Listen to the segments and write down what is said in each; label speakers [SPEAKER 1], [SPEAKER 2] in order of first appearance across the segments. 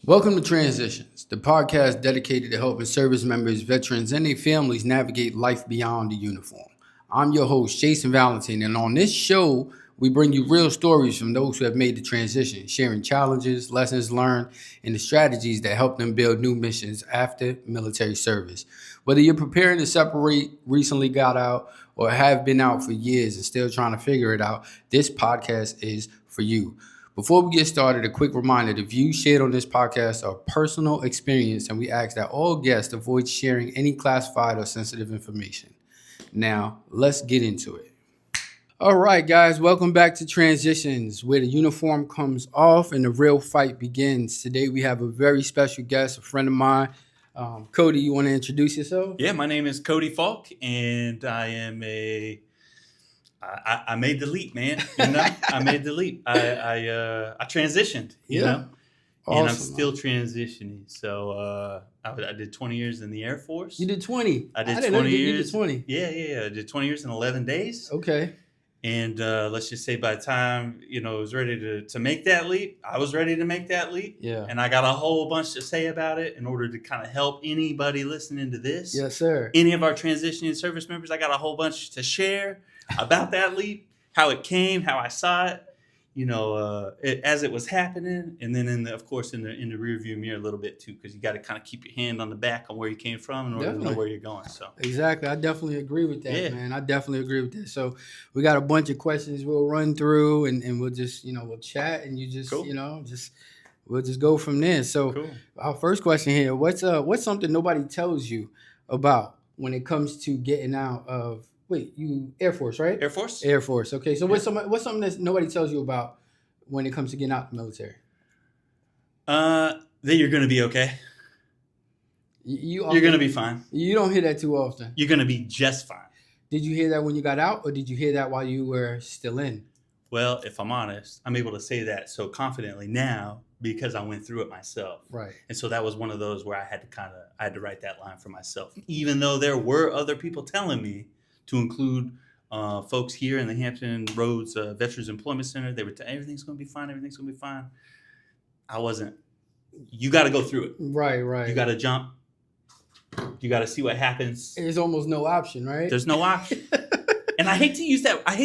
[SPEAKER 1] Welcome to Transitions, the podcast dedicated to helping service members, veterans, and their families navigate life beyond the uniform. I'm your host, Jason Valentine, and on this show, we bring you real stories from those who have made the transition, sharing challenges, lessons learned, and the strategies that help them build new missions after military service. Whether you're preparing to separate, recently got out, or have been out for years and still trying to figure it out, this podcast is for you. Before we get started, a quick reminder, the views shared on this podcast are personal experience, and we ask that all guests avoid sharing any classified or sensitive information. Now, let's get into it. All right, guys, welcome back to Transitions, where the uniform comes off and the real fight begins. Today, we have a very special guest, a friend of mine. Cody, you want to introduce yourself?
[SPEAKER 2] Yeah, my name is Cody Falk, and I am I made the leap, man. I made the leap. I transitioned, know,
[SPEAKER 1] awesome,
[SPEAKER 2] and I'm still transitioning. So I did 20 years in the Air Force.
[SPEAKER 1] You did 20?
[SPEAKER 2] I did 20 years.
[SPEAKER 1] You did 20?
[SPEAKER 2] Yeah. I did 20 years in 11 days.
[SPEAKER 1] Okay.
[SPEAKER 2] And let's just say by the time, I was ready to make that leap, I was ready to make that leap.
[SPEAKER 1] Yeah.
[SPEAKER 2] And I got a whole bunch to say about it in order to kind of help anybody listening to this.
[SPEAKER 1] Yes, sir.
[SPEAKER 2] Any of our transitioning service members, I got a whole bunch to share about that leap, how it came, how I saw it, as it was happening. And then, in the rearview mirror a little bit, too, because you got to kind of keep your hand on the back on where you came from in order to know where you're going. So
[SPEAKER 1] exactly. I definitely agree with that, man. I definitely agree with that. So we got a bunch of questions we'll run through and we'll just, we'll chat and you just,
[SPEAKER 2] cool.
[SPEAKER 1] We'll just go from there. So
[SPEAKER 2] cool.
[SPEAKER 1] Our first question here, what's something nobody tells you about when it comes to getting out of, you Air Force, right?
[SPEAKER 2] Air Force.
[SPEAKER 1] Air Force. Okay. So what's something that nobody tells you about when it comes to getting out of the military?
[SPEAKER 2] That you're going to be okay. You're going to be fine.
[SPEAKER 1] You don't hear that too often.
[SPEAKER 2] You're going to be just fine.
[SPEAKER 1] Did you hear that when you got out, or did you hear that while you were still in?
[SPEAKER 2] Well, if I'm honest, I'm able to say that so confidently now because I went through it myself.
[SPEAKER 1] Right.
[SPEAKER 2] And so that was one of those where I had to write that line for myself, even though there were other people telling me to include folks here in the Hampton Roads Veterans Employment Center. They were everything's going to be fine. Everything's going to be fine. I wasn't. You got to go through it.
[SPEAKER 1] Right.
[SPEAKER 2] You got to jump. You got to see what happens.
[SPEAKER 1] There's almost no option, right?
[SPEAKER 2] There's no option. And I hate to use that. I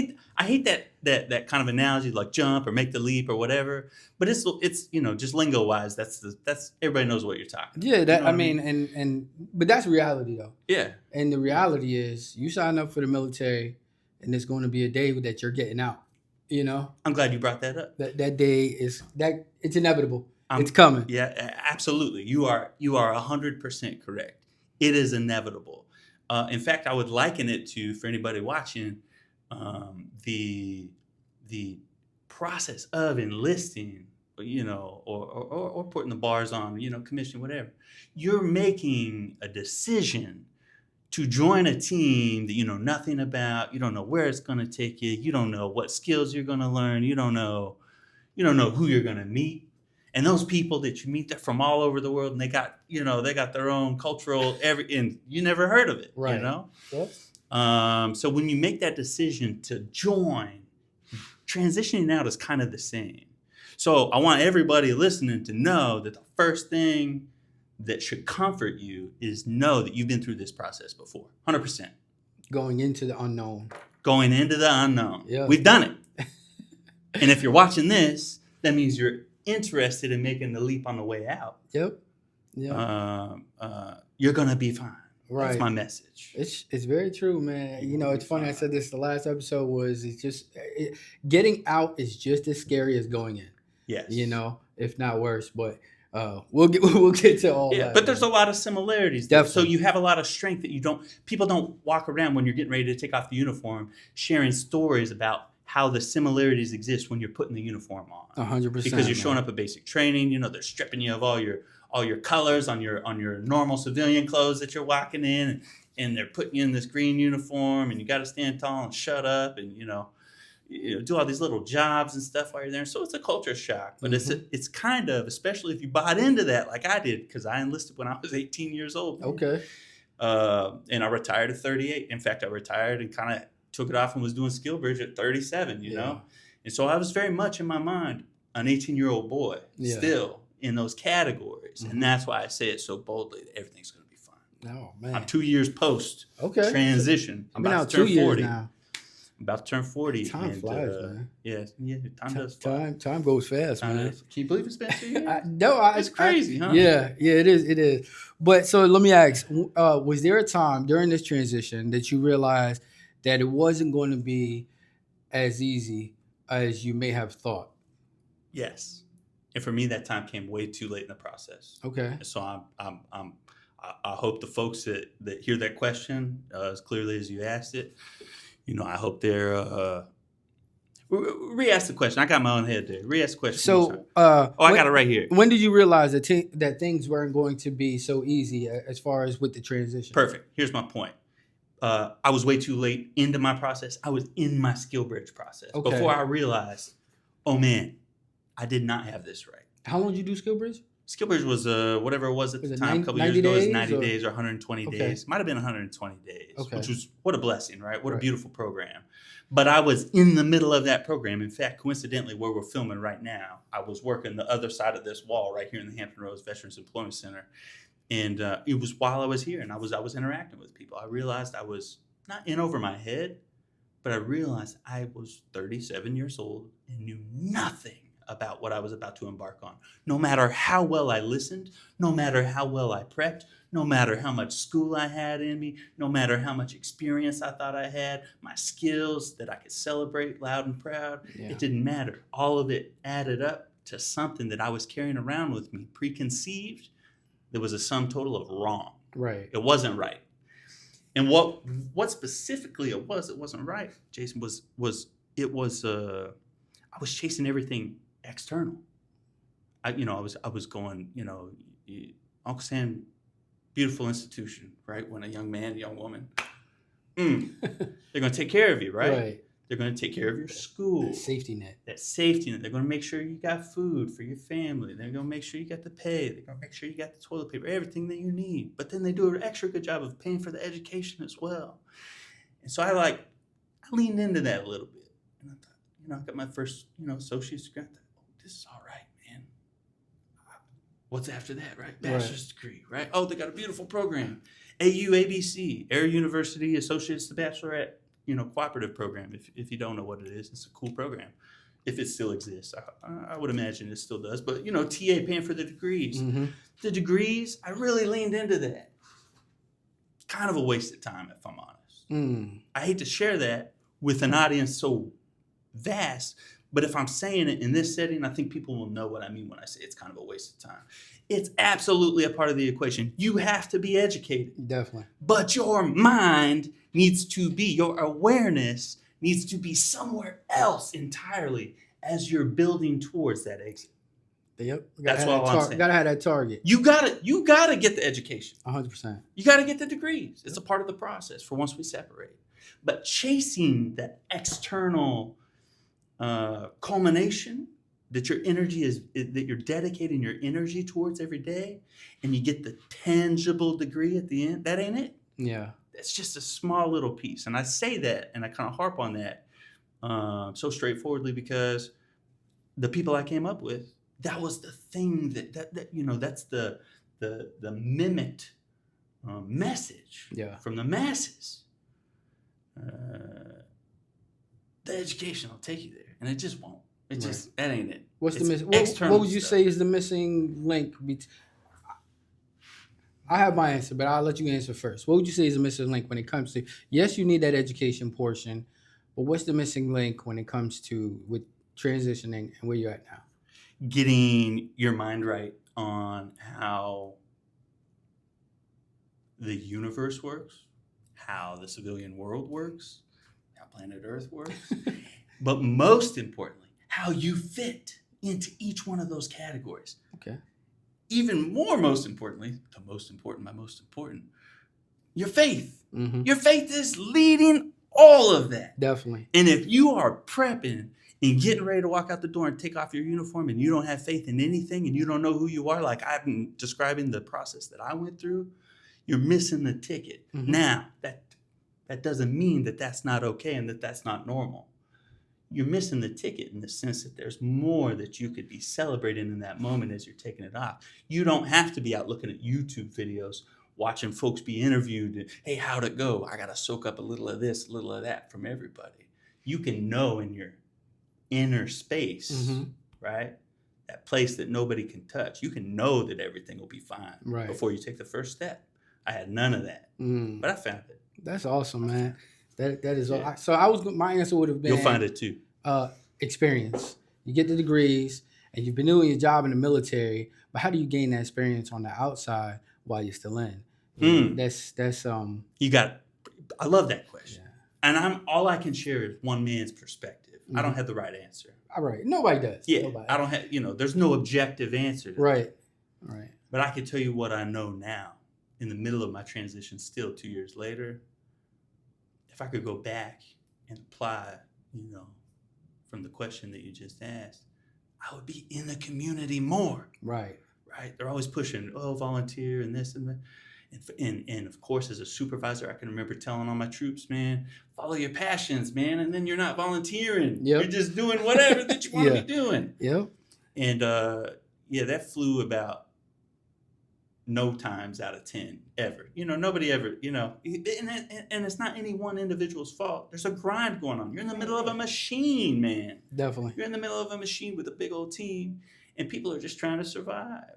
[SPEAKER 2] hate that kind of analogy, like jump or make the leap or whatever. But it's just lingo wise. That's everybody knows what you're talking about.
[SPEAKER 1] Yeah, I mean, but that's reality though.
[SPEAKER 2] Yeah. And
[SPEAKER 1] the reality is, you sign up for the military, and there's going to be a day that you're getting out.
[SPEAKER 2] I'm glad you brought that up.
[SPEAKER 1] That day it's inevitable. It's coming.
[SPEAKER 2] Yeah, absolutely. You are 100% correct. It is inevitable. In fact, I would liken it to, for anybody watching, the process of enlisting, or putting the bars on, commission, whatever. You're making a decision to join a team that you know nothing about. You don't know where it's going to take you. You don't know what skills you're going to learn. You don't know who you're going to meet. And those people that you meet, they're from all over the world, and they got their own cultural and you never heard of it,
[SPEAKER 1] right?
[SPEAKER 2] Yep. So when you make that decision to join, transitioning out is kind of the same. So I want everybody listening to know that the first thing that should comfort you is know that you've been through this process before, 100%.
[SPEAKER 1] Going into the unknown.
[SPEAKER 2] Yeah. We've done it. And if you're watching this, that means you're interested in making the leap on the way out.
[SPEAKER 1] Yep.
[SPEAKER 2] You're gonna be fine.
[SPEAKER 1] Right.
[SPEAKER 2] That's my message.
[SPEAKER 1] It's very true, man. It's funny. I said this the last episode getting out is just as scary as going in.
[SPEAKER 2] Yes.
[SPEAKER 1] If not worse. But we'll get to all that.
[SPEAKER 2] Yeah, but there's a lot of similarities.
[SPEAKER 1] Definitely.
[SPEAKER 2] So you have a lot of strength that people don't walk around when you're getting ready to take off the uniform sharing stories about how the similarities exist when you're putting the uniform on.
[SPEAKER 1] 100%.
[SPEAKER 2] Because you're showing up at basic training, they're stripping you of all your colors on your normal civilian clothes that you're walking in, and they're putting you in this green uniform, and you got to stand tall and shut up, and do all these little jobs and stuff while you're there. So it's a culture shock, but it's kind of, especially if you bought into that like I did, because I enlisted when I was 18 years old. Man.
[SPEAKER 1] Okay.
[SPEAKER 2] And I retired at 38. In fact, I retired and kind of took it off and was doing skill bridge at 37, you know? And so I was very much in my mind an 18-year-old boy still, in those categories. And that's why I say it so boldly that everything's going to be fine.
[SPEAKER 1] Oh man.
[SPEAKER 2] I'm 2 years post transition. I'm
[SPEAKER 1] been
[SPEAKER 2] about
[SPEAKER 1] out
[SPEAKER 2] to turn
[SPEAKER 1] 2 years
[SPEAKER 2] 40.
[SPEAKER 1] now.
[SPEAKER 2] I'm about to turn 40.
[SPEAKER 1] Time flies, man.
[SPEAKER 2] Yeah, time does fly.
[SPEAKER 1] Time goes fast, man.
[SPEAKER 2] Can you believe it's been 2 years? It's crazy, huh?
[SPEAKER 1] Yeah, it is. But so let me ask: was there a time during this transition that you realized that it wasn't going to be as easy as you may have thought?
[SPEAKER 2] Yes, and for me, that time came way too late in the process.
[SPEAKER 1] Okay.
[SPEAKER 2] And so I hope the folks that hear that question as clearly as you asked it, I hope they're re-ask the question. I got my own head there. Re-ask the question.
[SPEAKER 1] So,
[SPEAKER 2] I got it right here.
[SPEAKER 1] When did you realize that things weren't going to be so easy as far as with the transition?
[SPEAKER 2] Perfect. Here's my point. I was way too late into my process. I was in my skill bridge process before I realized, oh man, I did not have this right.
[SPEAKER 1] How long did you do skill bridge?
[SPEAKER 2] Skill bridge was whatever it was at the time, a couple years ago, it was 90 days or 120 days. Might have been 120 days, which was what a blessing, right? What a beautiful program. But I was in the middle of that program. In fact, coincidentally, where we're filming right now, I was working the other side of this wall right here in the Hampton Roads Veterans Employment Center. And it was while I was here and I was interacting with people. I realized I was not in over my head, but I realized I was 37 years old and knew nothing about what I was about to embark on. No matter how well I listened, no matter how well I prepped, no matter how much school I had in me, no matter how much experience I thought I had, my skills that I could celebrate loud and proud, it didn't matter. All of it added up to something that I was carrying around with me, preconceived. There was a sum total of wrong.
[SPEAKER 1] Right.
[SPEAKER 2] It wasn't right. And what specifically it wasn't right, Jason, was I was chasing everything external. I was going, Uncle Sam, beautiful institution, right? When a young man, young woman, they're going to take care of you, right?
[SPEAKER 1] Right.
[SPEAKER 2] They're going to take care of your school.
[SPEAKER 1] That safety net.
[SPEAKER 2] They're going to make sure you got food for your family. They're going to make sure you got the pay. They're going to make sure you got the toilet paper, everything that you need. But then they do an extra good job of paying for the education as well. And so I leaned into that a little bit. And I thought, I got my first, associate's degree. I thought, this is all right, man. What's after that, right? Bachelor's degree, right? Oh, they got a beautiful program. ABC, Air University Associates to Bachelorette, cooperative program. If you don't know what it is, it's a cool program. If it still exists, I would imagine it still does. But, TA paying for the degrees. Mm-hmm. The degrees, I really leaned into that. Kind of a waste of time, if I'm honest. I hate to share that with an audience so vast, but if I'm saying it in this setting, I think people will know what I mean when I say it's kind of a waste of time. It's absolutely a part of the equation. You have to be educated.
[SPEAKER 1] Definitely.
[SPEAKER 2] But your mind needs to be, your awareness needs to be somewhere else entirely as you're building towards that exit.
[SPEAKER 1] Yep.
[SPEAKER 2] That's what I'm saying.
[SPEAKER 1] Gotta have that target.
[SPEAKER 2] You gotta get the education.
[SPEAKER 1] 100%.
[SPEAKER 2] You gotta get the degrees. It's a part of the process for once we separate. But chasing that external culmination that your energy that you're dedicating your energy towards every day, and you get the tangible degree at the end, that ain't it.
[SPEAKER 1] Yeah.
[SPEAKER 2] That's just a small little piece. And I say that and I kind of harp on that so straightforwardly because the people I came up with, that was the thing that's the mimicked message from the masses. The education will take you there, and it just won't. It just that ain't it.
[SPEAKER 1] What's the what would you say is the missing link? I have my answer, but I'll let you answer first. What would you say is the missing link when it comes to, yes, you need that education portion, but what's the missing link when it comes to with transitioning and where you're at now?
[SPEAKER 2] Getting your mind right on how the universe works, how the civilian world works, how planet Earth works, but most importantly, how you fit into each one of those categories.
[SPEAKER 1] Okay.
[SPEAKER 2] Even more, most importantly, my most important, your faith.
[SPEAKER 1] Mm-hmm.
[SPEAKER 2] Your faith is leading all of that.
[SPEAKER 1] Definitely.
[SPEAKER 2] And if you are prepping and getting ready to walk out the door and take off your uniform and you don't have faith in anything and you don't know who you are, like I've been describing the process that I went through, you're missing the ticket. Mm-hmm. Now, that doesn't mean that that's not okay and that that's not normal. you're missing the ticket in the sense that there's more that you could be celebrating in that moment as you're taking it off. You don't have to be out looking at YouTube videos, watching folks be interviewed. And, hey, how'd it go? I got to soak up a little of this, a little of that from everybody. You can know in your inner space, right? That place that nobody can touch. You can know that everything will be fine before you take the first step. I had none of that, but I found it.
[SPEAKER 1] That's awesome, man. That is all. So my answer would have been,
[SPEAKER 2] you'll find it too.
[SPEAKER 1] Experience. You get the degrees, and you've been doing your job in the military. But how do you gain that experience on the outside while you're still in? That's
[SPEAKER 2] You got. I love that question, and all I can share is one man's perspective. I don't have the right answer.
[SPEAKER 1] All right, nobody does.
[SPEAKER 2] Yeah,
[SPEAKER 1] nobody.
[SPEAKER 2] I don't have. There's no objective answer. To
[SPEAKER 1] right.
[SPEAKER 2] That.
[SPEAKER 1] Right.
[SPEAKER 2] But I can tell you what I know now, in the middle of my transition, still 2 years later. If I could go back and apply, from the question that you just asked, I would be in the community more.
[SPEAKER 1] Right.
[SPEAKER 2] Right. They're always pushing, volunteer and this and that. And of course, as a supervisor, I can remember telling all my troops, man, follow your passions, man. And then you're not volunteering. You're just doing whatever that you want to be doing.
[SPEAKER 1] Yep.
[SPEAKER 2] And that flew about no times out of 10 ever. Nobody ever, and it's not any one individual's fault. There's a grind going on. You're in the middle of a machine, man.
[SPEAKER 1] Definitely.
[SPEAKER 2] You're in the middle of a machine with a big old team, and people are just trying to survive.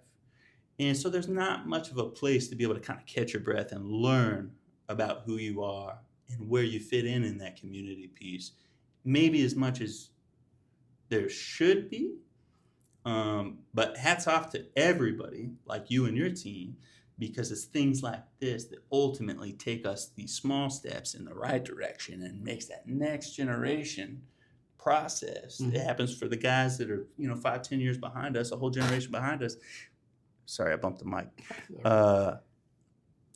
[SPEAKER 2] And so there's not much of a place to be able to kind of catch your breath and learn about who you are and where you fit in that community piece, maybe as much as there should be. But hats off to everybody like you and your team, because it's things like this that ultimately take us these small steps in the right direction and makes that next generation process. It happens for the guys that are, 5-10 years behind us, a whole generation behind us. Sorry, I bumped the mic.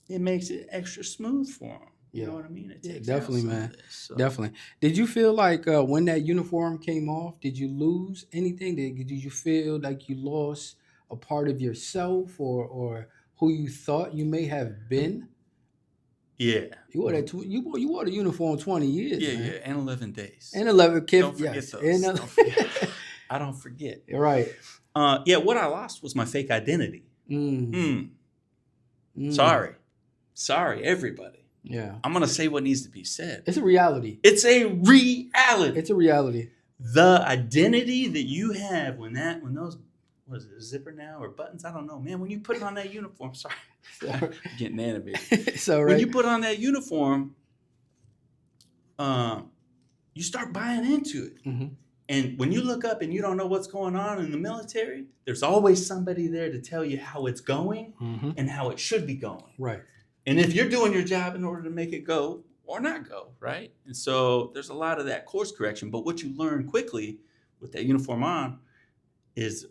[SPEAKER 2] It makes it extra smooth for them. You know what I mean?
[SPEAKER 1] Definitely, man. Definitely. Did you feel like when that uniform came off, did you lose anything? Did you feel like you lost a part of yourself or who you thought you may have been?
[SPEAKER 2] Yeah.
[SPEAKER 1] You wore that. You wore the uniform 20 years.
[SPEAKER 2] Yeah,
[SPEAKER 1] man.
[SPEAKER 2] yeah, and 11 days.
[SPEAKER 1] And 11 kids.
[SPEAKER 2] Don't forget
[SPEAKER 1] yes.
[SPEAKER 2] those. Don't forget. I don't forget.
[SPEAKER 1] Right.
[SPEAKER 2] What I lost was my fake identity. Sorry, everybody.
[SPEAKER 1] Yeah.
[SPEAKER 2] I'm going to say what needs to be said.
[SPEAKER 1] It's a reality.
[SPEAKER 2] It's a reality.
[SPEAKER 1] It's a reality.
[SPEAKER 2] The identity that you have when those, what is it, a zipper now or buttons? I don't know, man. When you put on that uniform, sorry. Getting animated.
[SPEAKER 1] So
[SPEAKER 2] When you put on that uniform, you start buying into it.
[SPEAKER 1] Mm-hmm.
[SPEAKER 2] And when you look up and you don't know what's going on in the military, there's always somebody there to tell you how it's going and how it should be going.
[SPEAKER 1] Right.
[SPEAKER 2] And if you're doing your job in order to make it go or not go, right? And so there's a lot of that course correction. But what you learn quickly with that uniform on is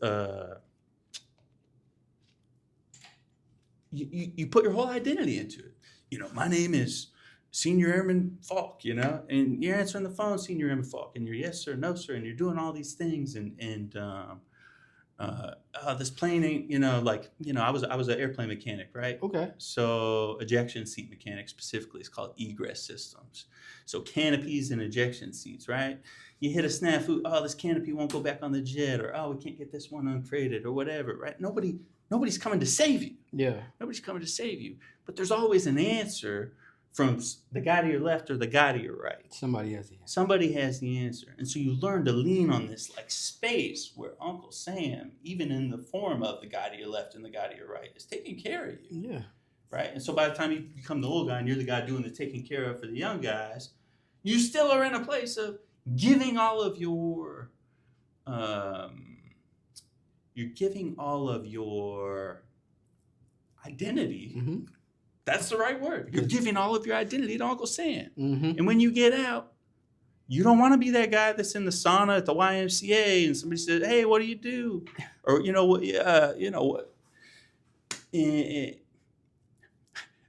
[SPEAKER 2] you put your whole identity into it. My name is Senior Airman Falk, and you're answering the phone, Senior Airman Falk, and you're yes sir, no sir, and you're doing all these things, and this plane ain't, I was an airplane mechanic, right?
[SPEAKER 1] Okay.
[SPEAKER 2] So ejection seat mechanic specifically is called egress systems. So canopies and ejection seats, right? You hit a snafu, this canopy won't go back on the jet, or we can't get this one uncrated, or whatever, right? Nobody's coming to save you.
[SPEAKER 1] Yeah.
[SPEAKER 2] Nobody's coming to save you, but there's always an answer from the guy to your left or the guy to your right.
[SPEAKER 1] Somebody has the answer.
[SPEAKER 2] Somebody has the answer. And so you learn to lean on this space where Uncle Sam, even in the form of the guy to your left and the guy to your right, is taking care of you.
[SPEAKER 1] Yeah.
[SPEAKER 2] Right? And so by the time you become the old guy and you're the guy doing the taking care of for the young guys, you still are in a place of giving all of your identity.
[SPEAKER 1] Mm-hmm.
[SPEAKER 2] That's the right word. You're giving all of your identity to Uncle Sam.
[SPEAKER 1] Mm-hmm.
[SPEAKER 2] And when you get out, you don't want to be that guy that's in the sauna at the YMCA and somebody says, hey, what do you do? Or, what?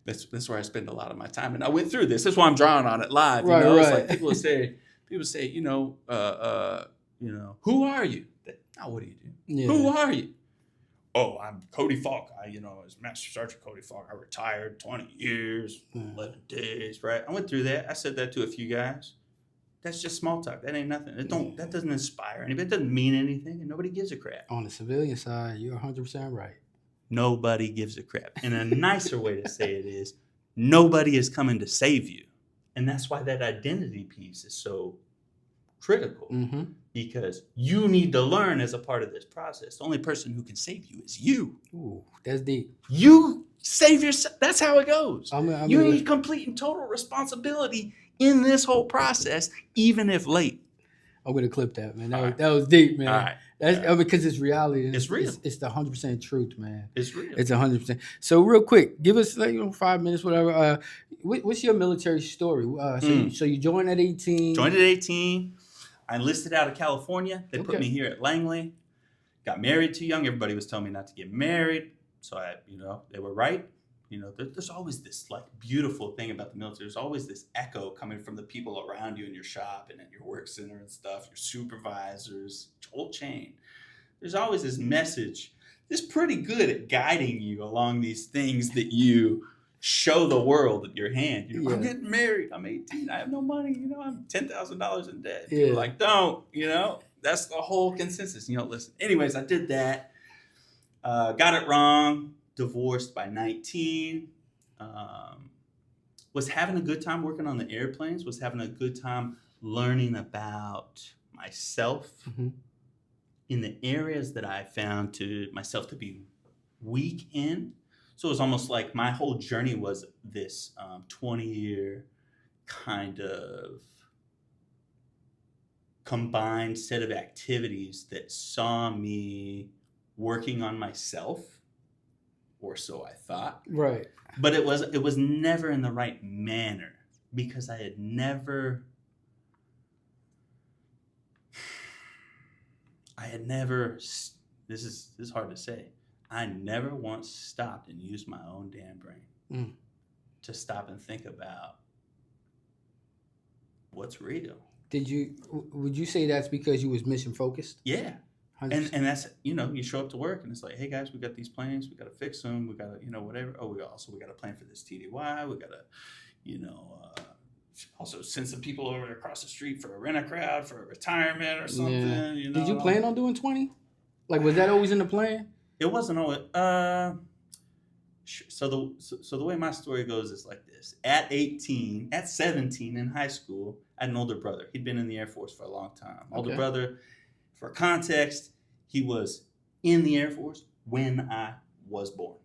[SPEAKER 2] That's where I spend a lot of my time. And I went through this. That's why I'm drawing on it live.
[SPEAKER 1] Right.
[SPEAKER 2] It's like people say, who are you? Now, what do you do?
[SPEAKER 1] Yeah.
[SPEAKER 2] Who are you? Oh, I'm Cody Falk. As Master Sergeant Cody Falk, I retired 20 years, 11 days, right? I went through that. I said that to a few guys. That's just small talk. That ain't nothing. That doesn't inspire anybody. It doesn't mean anything, and nobody gives a crap.
[SPEAKER 1] On the civilian side, you're 100% right.
[SPEAKER 2] Nobody gives a crap. And a nicer way to say it is, nobody is coming to save you. And that's why that identity piece is so critical, because you need to learn as a part of this process. The only person who can save you is you.
[SPEAKER 1] Ooh, that's deep.
[SPEAKER 2] You save yourself. That's how it goes. You
[SPEAKER 1] mean,
[SPEAKER 2] need complete and total responsibility in this whole process, even if late.
[SPEAKER 1] I'm gonna clip that, man. That was deep, man.
[SPEAKER 2] All right.
[SPEAKER 1] That's because it's reality.
[SPEAKER 2] It's real.
[SPEAKER 1] It's the 100% truth, man.
[SPEAKER 2] It's real.
[SPEAKER 1] It's 100%. So real quick, give us 5 minutes, whatever. What's your military story? So you joined at 18.
[SPEAKER 2] Joined at 18. I enlisted out of California. They put me here at Langley. Got married too young. Everybody was telling me not to get married. So they were right. There's always this like beautiful thing about the military. There's always this echo coming from the people around you in your shop and at your work center and stuff, your supervisors, whole chain. There's always this message that's pretty good at guiding you along these things that you show the world at your hand. I'm getting married. I'm 18. I have no money. I'm $10,000 in debt. People are like, don't. That's the whole consensus. Listen. Anyways, I did that. Got it wrong. Divorced by 19. Was having a good time working on the airplanes. Was having a good time learning about myself in the areas that I found myself to be weak in. So it was almost like my whole journey was this 20-year kind of combined set of activities that saw me working on myself, or so I thought. Right. But it was never in the right manner, because I had never this is hard to say. I never once stopped and used my own damn brain to stop and think about what's real.
[SPEAKER 1] Would you say that's because you was mission focused?
[SPEAKER 2] Yeah. 100%. And that's, you show up to work and it's like, hey guys, we got these planes, we got to fix them, we got to, whatever. Oh, we got a plan for this TDY, we got to, also send some people over across the street for a rent-a-crowd, for a retirement or something.
[SPEAKER 1] Yeah. Did you plan on doing 20? Like, was that always in the plan?
[SPEAKER 2] It wasn't always. So the way my story goes is like this. At 17 in high school, I had an older brother. He'd been in the Air Force for a long time. Older brother, for context, he was in the Air Force when I was born.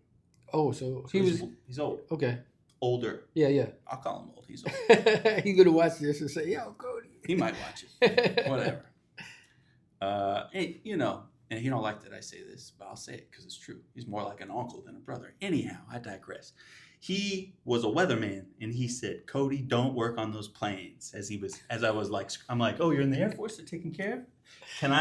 [SPEAKER 1] Oh, so
[SPEAKER 2] he's old.
[SPEAKER 1] Okay.
[SPEAKER 2] Older.
[SPEAKER 1] Yeah.
[SPEAKER 2] I'll call him old. He's old.
[SPEAKER 1] He's gonna watch this and say, "Yo, Cody."
[SPEAKER 2] He might watch it. Whatever. And he don't like that I say this, but I'll say it because it's true. He's more like an uncle than a brother. Anyhow, I digress. He was a weatherman, and he said, "Cody, don't work on those planes." I'm like, "Oh, you're in the Air Force? They're taking care of it? Can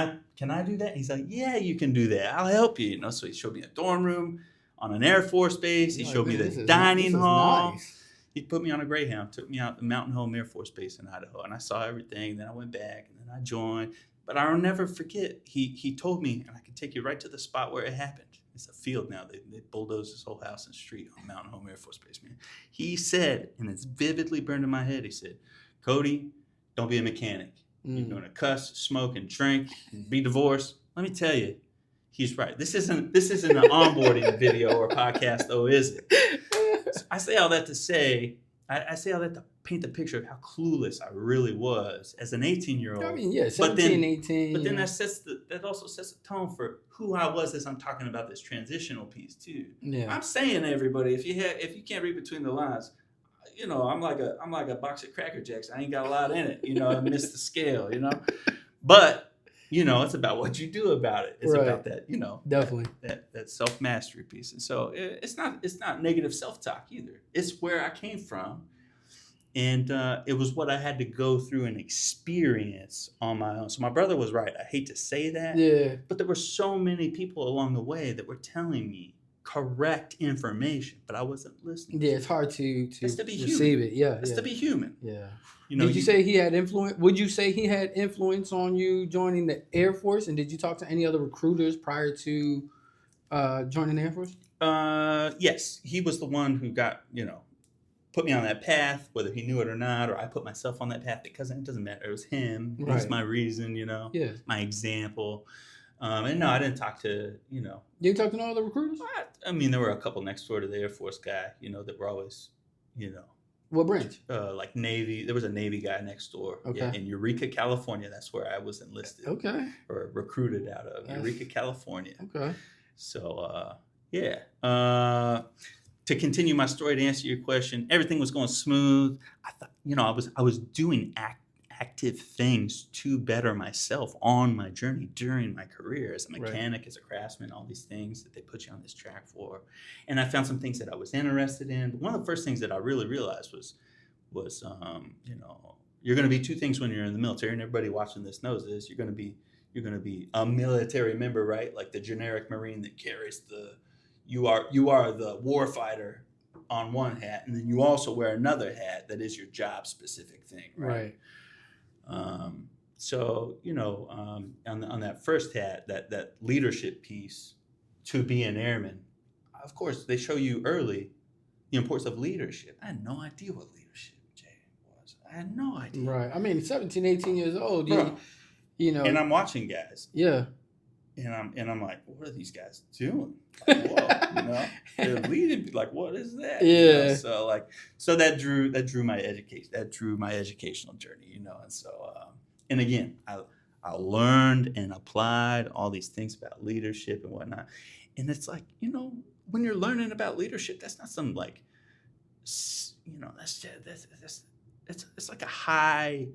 [SPEAKER 2] I do that?" He's like, "Yeah, you can do that. I'll help you." So he showed me a dorm room on an Air Force base. He showed me the dining hall. Nice. He put me on a Greyhound, took me out to Mountain Home Air Force Base in Idaho, and I saw everything. Then I went back, and then I joined. But I'll never forget, he told me, and I can take you right to the spot where it happened. It's a field now. They bulldozed this whole house and street on Mountain Home Air Force Base, man. He said, and it's vividly burned in my head, he said, "Cody, don't be a mechanic. You're going to cuss, smoke, and drink, and be divorced." Let me tell you, he's right. This isn't an onboarding video or podcast, though, is it? So I say all that to say, I say all that to paint the picture of how clueless I really was as an 18-year-old.
[SPEAKER 1] I mean, yeah, 17, 18.
[SPEAKER 2] But then that also sets the tone for who I was as I'm talking about this transitional piece too. Yeah. I'm saying to everybody, if you can't read between the lines, I'm like a box of Cracker Jacks. I ain't got a lot in it. I missed the scale. But it's about what you do about it. It's about that.
[SPEAKER 1] Definitely
[SPEAKER 2] that self-mastery piece. And so it's not negative self-talk either. It's where I came from. And it was what I had to go through and experience on my own. So my brother was right. I hate to say that. Yeah. But there were so many people along the way that were telling me correct information, but I wasn't listening.
[SPEAKER 1] Yeah, it's hard to
[SPEAKER 2] be
[SPEAKER 1] receive
[SPEAKER 2] human.
[SPEAKER 1] it. Yeah.
[SPEAKER 2] It's to be human.
[SPEAKER 1] Yeah. Did you say he had influence? Would you say he had influence on you joining the Air Force? And did you talk to any other recruiters prior to joining the Air Force?
[SPEAKER 2] Yes. He was the one who got, put me on that path, whether he knew it or not, or I put myself on that path because it doesn't matter. It was him. He was
[SPEAKER 1] Right.
[SPEAKER 2] my reason,
[SPEAKER 1] Yeah.
[SPEAKER 2] my example. And no, I didn't talk to,
[SPEAKER 1] You didn't talk to no other recruiters?
[SPEAKER 2] I mean, there were a couple next door to the Air Force guy, that were always,
[SPEAKER 1] What branch?
[SPEAKER 2] like Navy. There was a Navy guy next door.
[SPEAKER 1] Okay.
[SPEAKER 2] Yeah, in Eureka, California. That's where I was enlisted.
[SPEAKER 1] Okay.
[SPEAKER 2] Or recruited out of Eureka, California.
[SPEAKER 1] Okay.
[SPEAKER 2] So, yeah. To continue my story, to answer your question, everything was going smooth. I thought, I was doing active things to better myself on my journey during my career as a mechanic, as a craftsman, all these things that they put you on this track for. And I found some things that I was interested in. But one of the first things that I really realized was you're going to be two things when you're in the military, and everybody watching this knows this. You're going to be a military member, right? Like the generic Marine that carries you are the war fighter on one hat, and then you also wear another hat that is your job specific thing, right? So on that first hat, that leadership piece, to be an airman, of course they show you early the importance of leadership. I had no idea what leadership, Jay, was. I had no idea.
[SPEAKER 1] Right. I mean, 17, 18 years old,
[SPEAKER 2] Bro. And I'm watching guys.
[SPEAKER 1] Yeah.
[SPEAKER 2] And I'm like, what are these guys doing? Like, whoa, they're leading. Like, what is that?
[SPEAKER 1] Yeah.
[SPEAKER 2] So that drew my education. That drew my educational journey. And so and again, I learned and applied all these things about leadership and whatnot. And it's like, when you're learning about leadership, that's not some like, it's like a high.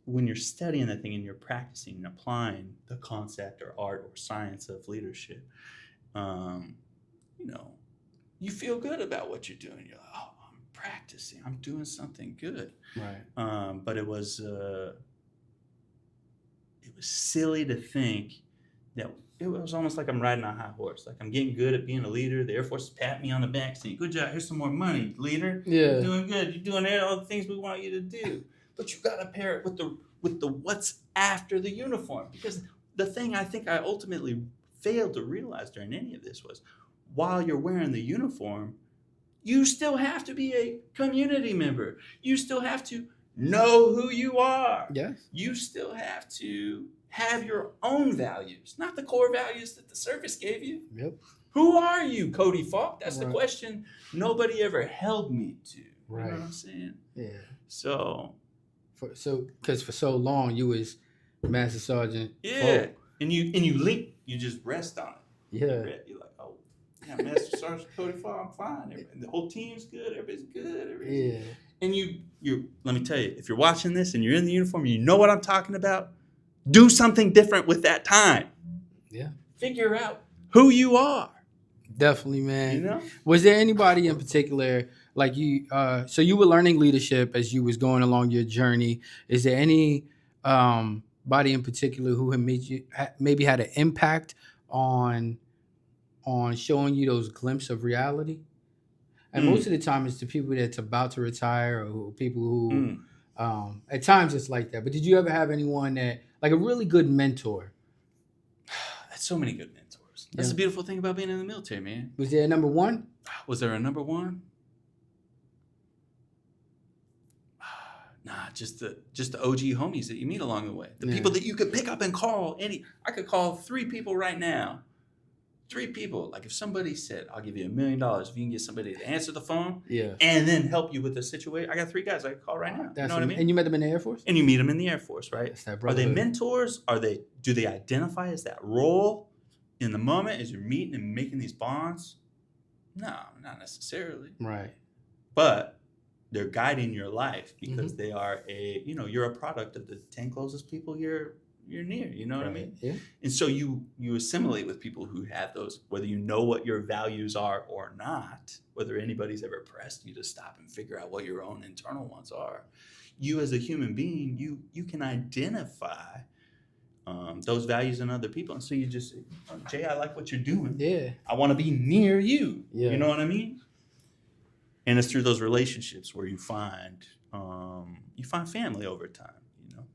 [SPEAKER 2] When you're studying that thing and you're practicing and applying the concept or art or science of leadership, you feel good about what you're doing. You're like, oh, I'm practicing. I'm doing something good.
[SPEAKER 1] Right.
[SPEAKER 2] But it was silly to think that it was almost like I'm riding a high horse. Like I'm getting good at being a leader. The Air Force pat me on the back saying, good job. Here's some more money, leader.
[SPEAKER 1] Yeah.
[SPEAKER 2] You're doing good. You're doing all the things we want you to do. But you got to pair it with the what's after the uniform. Because the thing I think I ultimately failed to realize during any of this was, while you're wearing the uniform, you still have to be a community member. You still have to know who you are.
[SPEAKER 1] Yes.
[SPEAKER 2] You still have to have your own values, not the core values that the service gave you.
[SPEAKER 1] Yep.
[SPEAKER 2] Who are you, Cody Falk? That's the
[SPEAKER 1] Right.
[SPEAKER 2] question nobody ever held me to.
[SPEAKER 1] Right.
[SPEAKER 2] You know what I'm saying?
[SPEAKER 1] Yeah.
[SPEAKER 2] So...
[SPEAKER 1] Because for so long you was Master Sergeant.
[SPEAKER 2] Yeah,
[SPEAKER 1] Folk.
[SPEAKER 2] and you link, you just rest on it.
[SPEAKER 1] Yeah.
[SPEAKER 2] You're like, oh, yeah, Master Sergeant Cody Fall, I'm fine. And the whole team's good. Everybody's good.
[SPEAKER 1] Yeah.
[SPEAKER 2] And you. Let me tell you, if you're watching this and you're in the uniform, you know what I'm talking about. Do something different with that time.
[SPEAKER 1] Yeah.
[SPEAKER 2] Figure out who you are.
[SPEAKER 1] Definitely, man. Was there anybody in particular, like you? So you were learning leadership as you was going along your journey. Is there any body in particular who had made you maybe had an impact on showing you those glimpses of reality? And most of the time, it's the people that's about to retire or people who, at times, it's like that. But did you ever have anyone that, like, a really good mentor?
[SPEAKER 2] That's so many good mentors. That's the beautiful thing about being in the military, man.
[SPEAKER 1] Was there a number one?
[SPEAKER 2] Was there a number one? Nah, just the OG homies that you meet along the way. The people that you could pick up and call. I could call 3 people right now. 3 people. Like if somebody said, I'll give you $1 million if you can get somebody to answer the phone and then help you with the situation. I got 3 guys I could call right now. You know what I mean?
[SPEAKER 1] And you met them in the Air Force?
[SPEAKER 2] And you meet them in the Air Force, right?
[SPEAKER 1] That's that
[SPEAKER 2] Are they
[SPEAKER 1] brotherhood.
[SPEAKER 2] mentors? Do they identify as that role in the moment as you're meeting and making these bonds? No, not necessarily.
[SPEAKER 1] Right.
[SPEAKER 2] But they're guiding your life because they are you're a product of the 10 closest people you're near. You know what I mean?
[SPEAKER 1] Yeah.
[SPEAKER 2] And so you assimilate with people who have those, whether you know what your values are or not, whether anybody's ever pressed you to stop and figure out what your own internal ones are. You as a human being, you can identify those values in other people. And so you just say, oh, Jay, I like what you're doing.
[SPEAKER 1] Yeah.
[SPEAKER 2] I want to be near you.
[SPEAKER 1] Yeah.
[SPEAKER 2] You know what I mean? And it's through those relationships where you find family over time,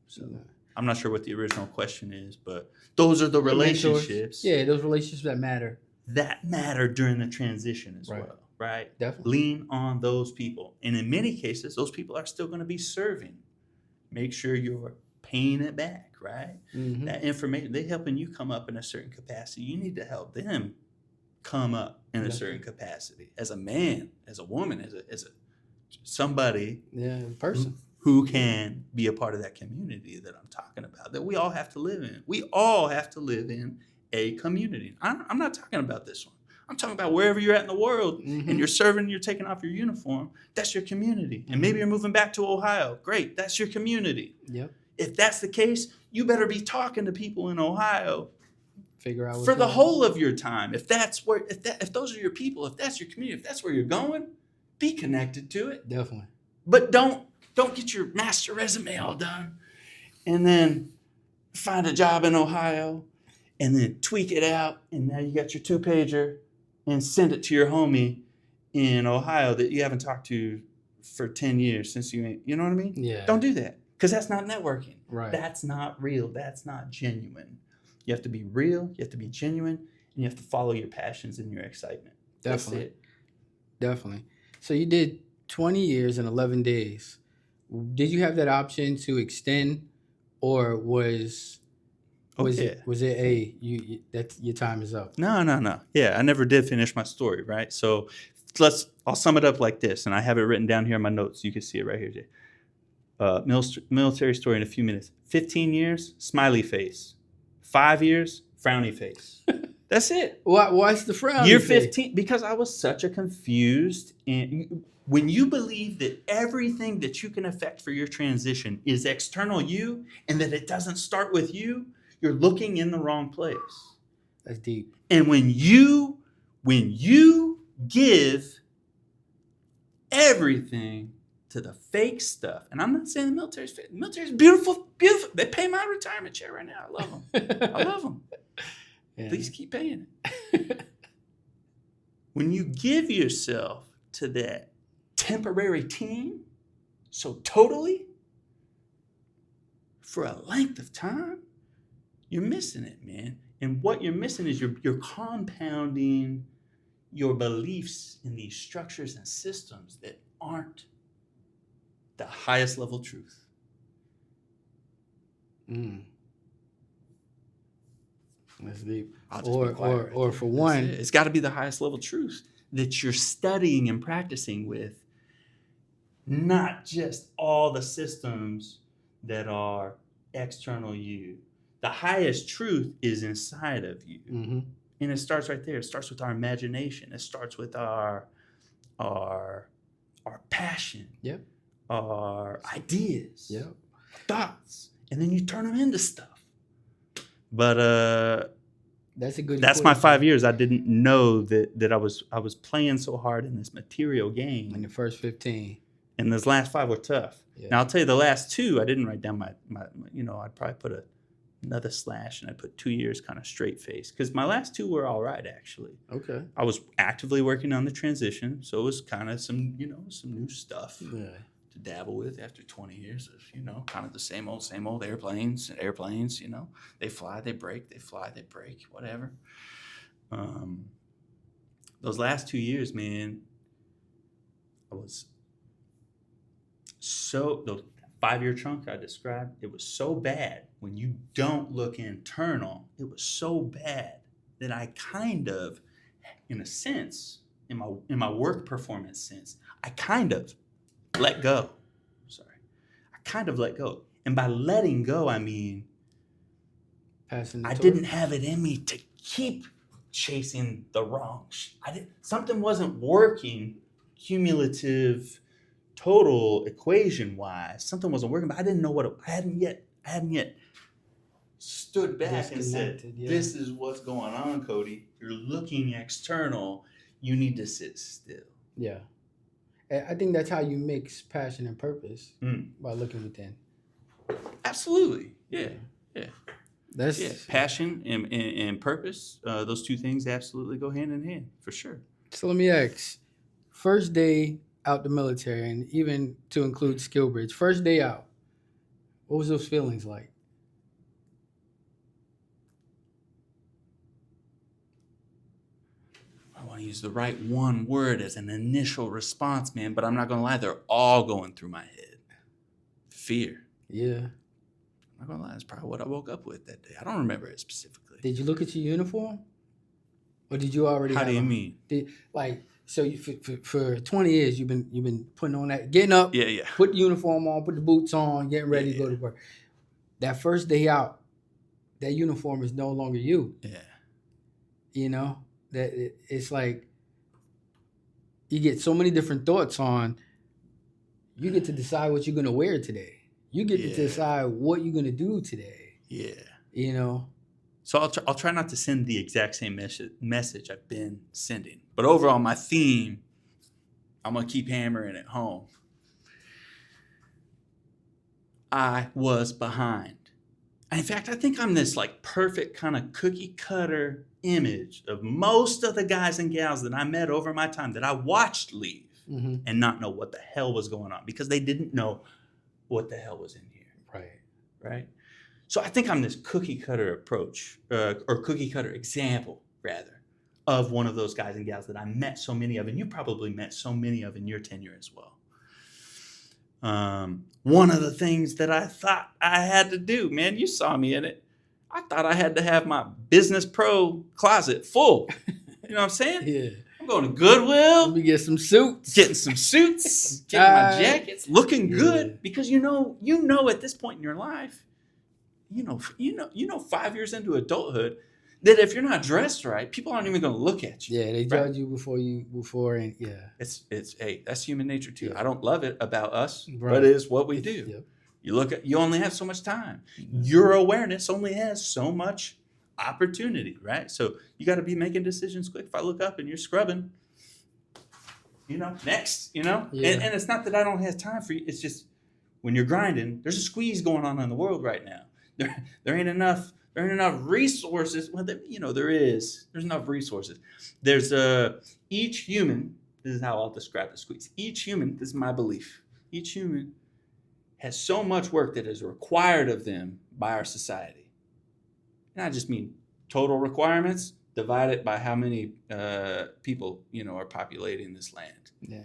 [SPEAKER 2] So I'm not sure what the original question is, but those are the relationships.
[SPEAKER 1] Yeah, those relationships that matter.
[SPEAKER 2] That matter during the transition as well. right?
[SPEAKER 1] Definitely.
[SPEAKER 2] Lean on those people. And in many cases, those people are still going to be serving. Make sure you're paying it back, right?
[SPEAKER 1] Mm-hmm.
[SPEAKER 2] That information, they're helping you come up in a certain capacity. You need to help them come up in a certain capacity as a man, as a woman, as a somebody
[SPEAKER 1] person
[SPEAKER 2] who can be a part of that community that I'm talking about, that we all have to live in. We all have to live in a community. I'm not talking about this one. I'm talking about wherever you're at in the world and you're serving, you're taking off your uniform, that's your community. And maybe you're moving back to Ohio. Great, that's your community.
[SPEAKER 1] Yep.
[SPEAKER 2] If that's the case, you better be talking to people in Ohio.
[SPEAKER 1] Figure out
[SPEAKER 2] for the whole of your time. If those are your people, if that's your community, if that's where you're going, be connected to it.
[SPEAKER 1] Definitely.
[SPEAKER 2] But don't get your master resume all done and then find a job in Ohio and then tweak it out, and now you got your 2-pager and send it to your homie in Ohio that you haven't talked to for 10 years since you know what I mean?
[SPEAKER 1] Yeah.
[SPEAKER 2] Don't do that, because that's not networking.
[SPEAKER 1] Right.
[SPEAKER 2] That's not real. That's not genuine. You have to be real, you have to be genuine, and you have to follow your passions and your excitement.
[SPEAKER 1] Definitely.
[SPEAKER 2] That's it.
[SPEAKER 1] Definitely. So you did 20 years and 11 days. Did you have that option to extend, or was it that your time is up?
[SPEAKER 2] No. Yeah, I never did finish my story, right? So I'll sum it up like this, and I have it written down here in my notes. You can see it right here, Jay. Military story in a few minutes. 15 years, smiley face. 5 years, frowny face. That's it.
[SPEAKER 1] Why's the frown?
[SPEAKER 2] Year 15, because I was such a confused. And when you believe that everything that you can affect for your transition is external you, and that it doesn't start with you, you're looking in the wrong place.
[SPEAKER 1] That's deep.
[SPEAKER 2] And when you give everything to the fake stuff, and I'm not saying the military's fake. The military's beautiful, beautiful. They pay my retirement check right now. I love them. I love them. Yeah. Please keep paying it. When you give yourself to that temporary team so totally for a length of time, you're missing it, man. And what you're missing is you're compounding your beliefs in these structures and systems that aren't the highest level truth.
[SPEAKER 1] That's deep.
[SPEAKER 2] Or
[SPEAKER 1] for one,
[SPEAKER 2] it's got to be the highest level truth that you're studying and practicing with, not just all the systems that are external you. The highest truth is inside of you.
[SPEAKER 1] Mm-hmm.
[SPEAKER 2] And it starts right there. It starts with our imagination. It starts with our passion.
[SPEAKER 1] Yep.
[SPEAKER 2] Our ideas.
[SPEAKER 1] Yep.
[SPEAKER 2] Thoughts. And then you turn them into stuff. But that's my 5 years. I didn't know that I was playing so hard in this material game.
[SPEAKER 1] In the first 15.
[SPEAKER 2] And those last 5 were tough. Yeah. Now I'll tell you, the last 2, I didn't write down my I'd probably put another slash, and I put 2 years kind of straight face, because my last 2 were all right, actually.
[SPEAKER 1] Okay.
[SPEAKER 2] I was actively working on the transition, so it was kind of some new stuff to dabble with after 20 years of kind of the same old airplanes. They fly, they break, they fly, they break, whatever. Those last 2 years, man, I was the 5-year chunk I described, it was so bad. When you don't look internal, it was so bad that I kind of, in a sense, in my work performance sense, I kind of let go. I kind of let go. And by letting go, I mean, I didn't have it in me to keep chasing the wrong. Something wasn't working cumulative, total equation wise. Something wasn't working, but I didn't know what I hadn't yet stood back and said, this is what's going on, Cody. You're looking external. You need to sit still.
[SPEAKER 1] Yeah. I think that's how you mix passion and purpose, by looking within.
[SPEAKER 2] Absolutely. Yeah.
[SPEAKER 1] That's
[SPEAKER 2] passion and purpose. Those two things absolutely go hand in hand, for sure.
[SPEAKER 1] So let me ask, first day out the military, and even to include SkillBridge, first day out, what was those feelings like?
[SPEAKER 2] I want to use the right one word as an initial response, man, but I'm not going to lie. They're all going through my head. Fear.
[SPEAKER 1] Yeah.
[SPEAKER 2] I'm not going to lie. That's probably what I woke up with that day. I don't remember it specifically.
[SPEAKER 1] Did you look at your uniform? Or did you already
[SPEAKER 2] How
[SPEAKER 1] have
[SPEAKER 2] do you mean?
[SPEAKER 1] So you, for 20 years, you've been putting on that, getting up,
[SPEAKER 2] Yeah.
[SPEAKER 1] put the uniform on, put the boots on, getting ready to go to work. That first day out, that uniform is no longer you.
[SPEAKER 2] Yeah.
[SPEAKER 1] You know, it's like you get so many different thoughts on. You get to decide what you're going to wear today. You get to decide what you're going to do today.
[SPEAKER 2] Yeah.
[SPEAKER 1] You know.
[SPEAKER 2] So I'll try not to send the exact same message I've been sending. But overall, my theme, I'm going to keep hammering it home. I was behind. In fact, I think I'm this like perfect kind of cookie cutter image of most of the guys and gals that I met over my time that I watched leave and not know what the hell was going on because they didn't know what the hell was in here. Right. So I think I'm this cookie cutter approach or cookie cutter example, rather, of one of those guys and gals that I met so many of, and you probably met so many of in your tenure as well. One of the things that I thought I had to do, man, you saw me in it. I thought I had to have my business pro closet full. You know what I'm saying?
[SPEAKER 1] Yeah.
[SPEAKER 2] I'm going to Goodwill.
[SPEAKER 1] Let me get some suits.
[SPEAKER 2] Getting some suits. Getting my jackets. Looking good. Because you know at this point in your life, you know 5 years into adulthood, that if you're not dressed right, people aren't even going to look at you.
[SPEAKER 1] Yeah, they judge you before and
[SPEAKER 2] It's hey, that's human nature too. Yeah. I don't love it about us,
[SPEAKER 1] right.
[SPEAKER 2] But it is what we do. Yep. You only have so much time. Your awareness only has so much opportunity, right? So you got to be making decisions quick. If I look up and you're scrubbing, next, and it's not that I don't have time for you. It's just when you're grinding, there's a squeeze going on in the world right now. There ain't enough resources. Well, there's enough resources. There's each human, this is how I'll describe the squeeze. Each human, this is my belief, each human has so much work that is required of them by our society. And I just mean total requirements divided by how many people, are populating this land.
[SPEAKER 1] Yeah.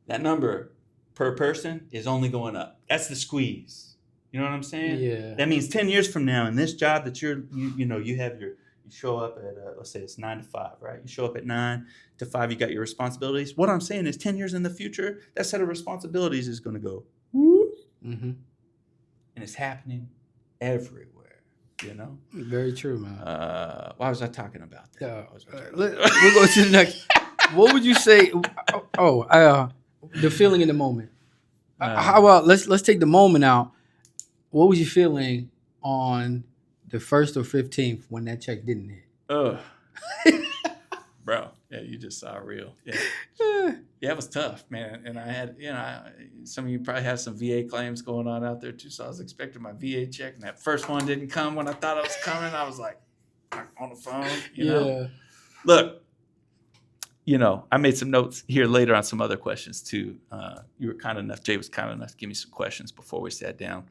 [SPEAKER 1] That
[SPEAKER 2] number per person is only going up. That's the squeeze. You know what I'm saying?
[SPEAKER 1] Yeah.
[SPEAKER 2] That means 10 years from now, in this job that you show up at, let's say it's 9 to 5, right? You show up at 9 to 5, you got your responsibilities. What I'm saying is 10 years in the future, that set of responsibilities is going to go, whoop. And it's happening everywhere,
[SPEAKER 1] Very true, man.
[SPEAKER 2] Why was I talking about that?
[SPEAKER 1] We'll go to the next. What would you say? The feeling in the moment. How about let's take the moment out. What was you feeling on the 1st or 15th when that check didn't hit?
[SPEAKER 2] Bro, yeah, you just saw real. Yeah, it was tough, man. And I had, some of you probably have some VA claims going on out there too. So I was expecting my VA check, and that first one didn't come when I thought it was coming. I was like on the phone, you know. Look, I made some notes here later on some other questions too. Jay was kind enough to give me some questions before we sat down.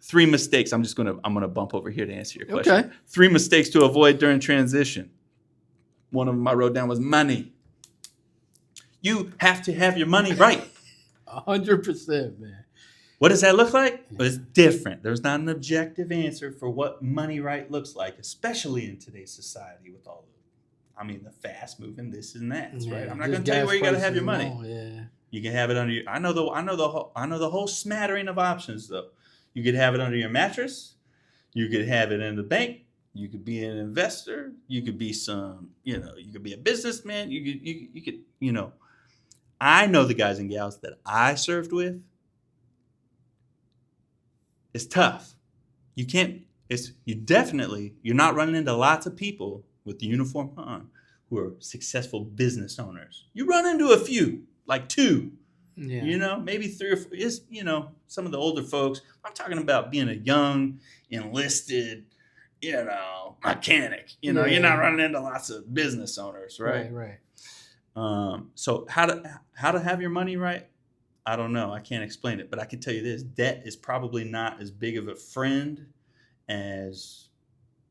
[SPEAKER 2] 3 mistakes. I'm gonna bump over here to answer your question. Okay. 3 mistakes to avoid during transition. One of them I wrote down was money. You have to have your money right.
[SPEAKER 1] 100%, man.
[SPEAKER 2] What does that look like? Well, it's different. There's not an objective answer for what money right looks like, especially in today's society with all the fast moving this and that, right? I'm not going to tell you where you got to have your money. You can have it under your. I know the whole smattering of options though. You could have it under your mattress. You could have it in the bank. You could be an investor. You could be you could be a businessman. You could. I know the guys and gals that I served with. It's tough. You're not running into lots of people with the uniform on who are successful business owners. You run into a few, like 2, maybe 3 or 4, some of the older folks. I'm talking about being a young, enlisted, mechanic. You're not running into lots of business owners, right?
[SPEAKER 1] Right.
[SPEAKER 2] So how to have your money right? I don't know. I can't explain it, but I can tell you this: debt is probably not as big of a friend as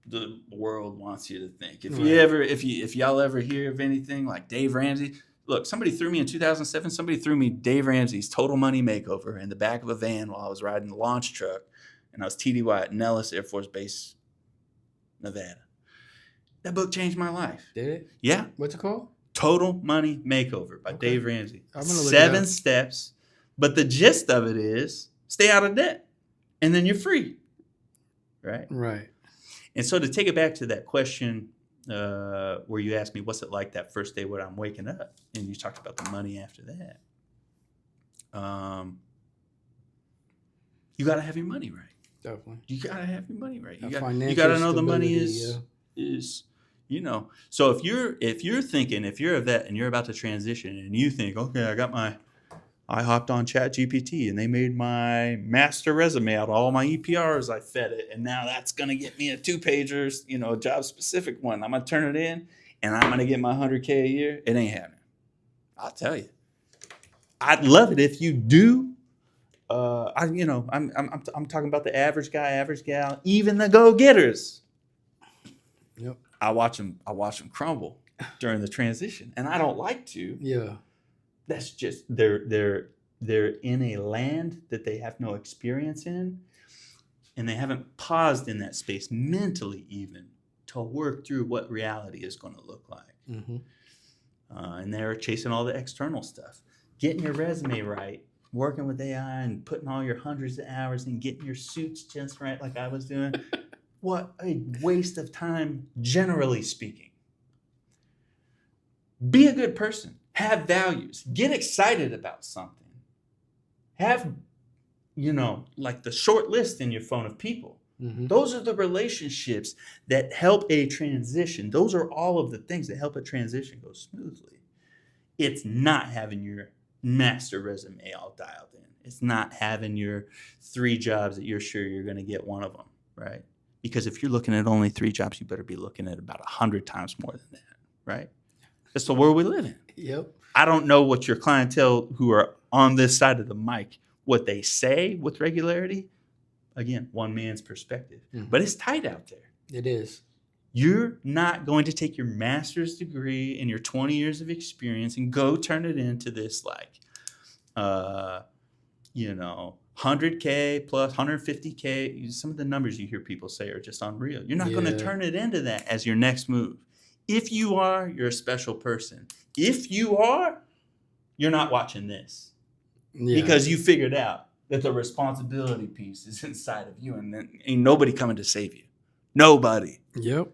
[SPEAKER 2] the world wants you to think. If
[SPEAKER 1] Right.
[SPEAKER 2] you ever, if y'all ever hear of anything like Dave Ramsey, look, somebody threw me in 2007. Somebody threw me Dave Ramsey's Total Money Makeover in the back of a van while I was riding the launch truck, and I was TDY at Nellis Air Force Base, Nevada. That book changed my life.
[SPEAKER 1] Did it?
[SPEAKER 2] Yeah,
[SPEAKER 1] What's it called?
[SPEAKER 2] Total Money Makeover by
[SPEAKER 1] Okay.
[SPEAKER 2] Dave Ramsey.
[SPEAKER 1] I'm gonna look it
[SPEAKER 2] 7
[SPEAKER 1] up.
[SPEAKER 2] steps, but the gist of it is stay out of debt, and then you're free, right?
[SPEAKER 1] Right.
[SPEAKER 2] And so to take it back to that question where you asked me, what's it like that first day when I'm waking up? And you talked about the money after that. You got to have your money right.
[SPEAKER 1] Definitely.
[SPEAKER 2] You got to have your money right. You
[SPEAKER 1] Financial
[SPEAKER 2] got to know the money
[SPEAKER 1] stability,
[SPEAKER 2] is, you know. So if you're thinking, if you're a vet and you're about to transition and you think, okay, I hopped on ChatGPT and they made my master resume out of all my EPRs. I fed it, and now that's gonna get me a 2-pager, a job specific one. I'm gonna turn it in, and I'm gonna get my $100K a year. It ain't happening. I'll tell you. I'd love it if you do. I'm talking about the average guy, average gal, even the go-getters.
[SPEAKER 1] Yep.
[SPEAKER 2] I watch them crumble during the transition, and I don't like to.
[SPEAKER 1] Yeah.
[SPEAKER 2] That's just they're in a land that they have no experience in, and they haven't paused in that space mentally even to work through what reality is going to look like.
[SPEAKER 1] Mm-hmm.
[SPEAKER 2] And they're chasing all the external stuff, getting your resume right, working with AI, and putting all your hundreds of hours and getting your suits just right, like I was doing. What a waste of time, generally speaking. Be a good person. Have values. Get excited about something. Have, like the short list in your phone of people.
[SPEAKER 1] Mm-hmm.
[SPEAKER 2] Those are the relationships that help a transition. Those are all of the things that help a transition go smoothly. It's not having your master resume all dialed in. It's not having your 3 jobs that you're sure you're going to get one of them, right? Because if you're looking at only 3 jobs, you better be looking at about 100 times more than that, right? That's the world we live in.
[SPEAKER 1] Yep.
[SPEAKER 2] I don't know what your clientele who are on this side of the mic, what they say with regularity. Again, one man's perspective.
[SPEAKER 1] Mm-hmm.
[SPEAKER 2] But it's tight out there.
[SPEAKER 1] It is.
[SPEAKER 2] You're not going to take your master's degree and your 20 years of experience and go turn it into this 100K plus 150K. Some of the numbers you hear people say are just unreal. You're not going to turn it into that as your next move. If you are, you're a special person. If you are, you're not watching this.
[SPEAKER 1] Yeah.
[SPEAKER 2] Because you figured out that the responsibility piece is inside of you, and then ain't nobody coming to save you. Nobody.
[SPEAKER 1] Yep.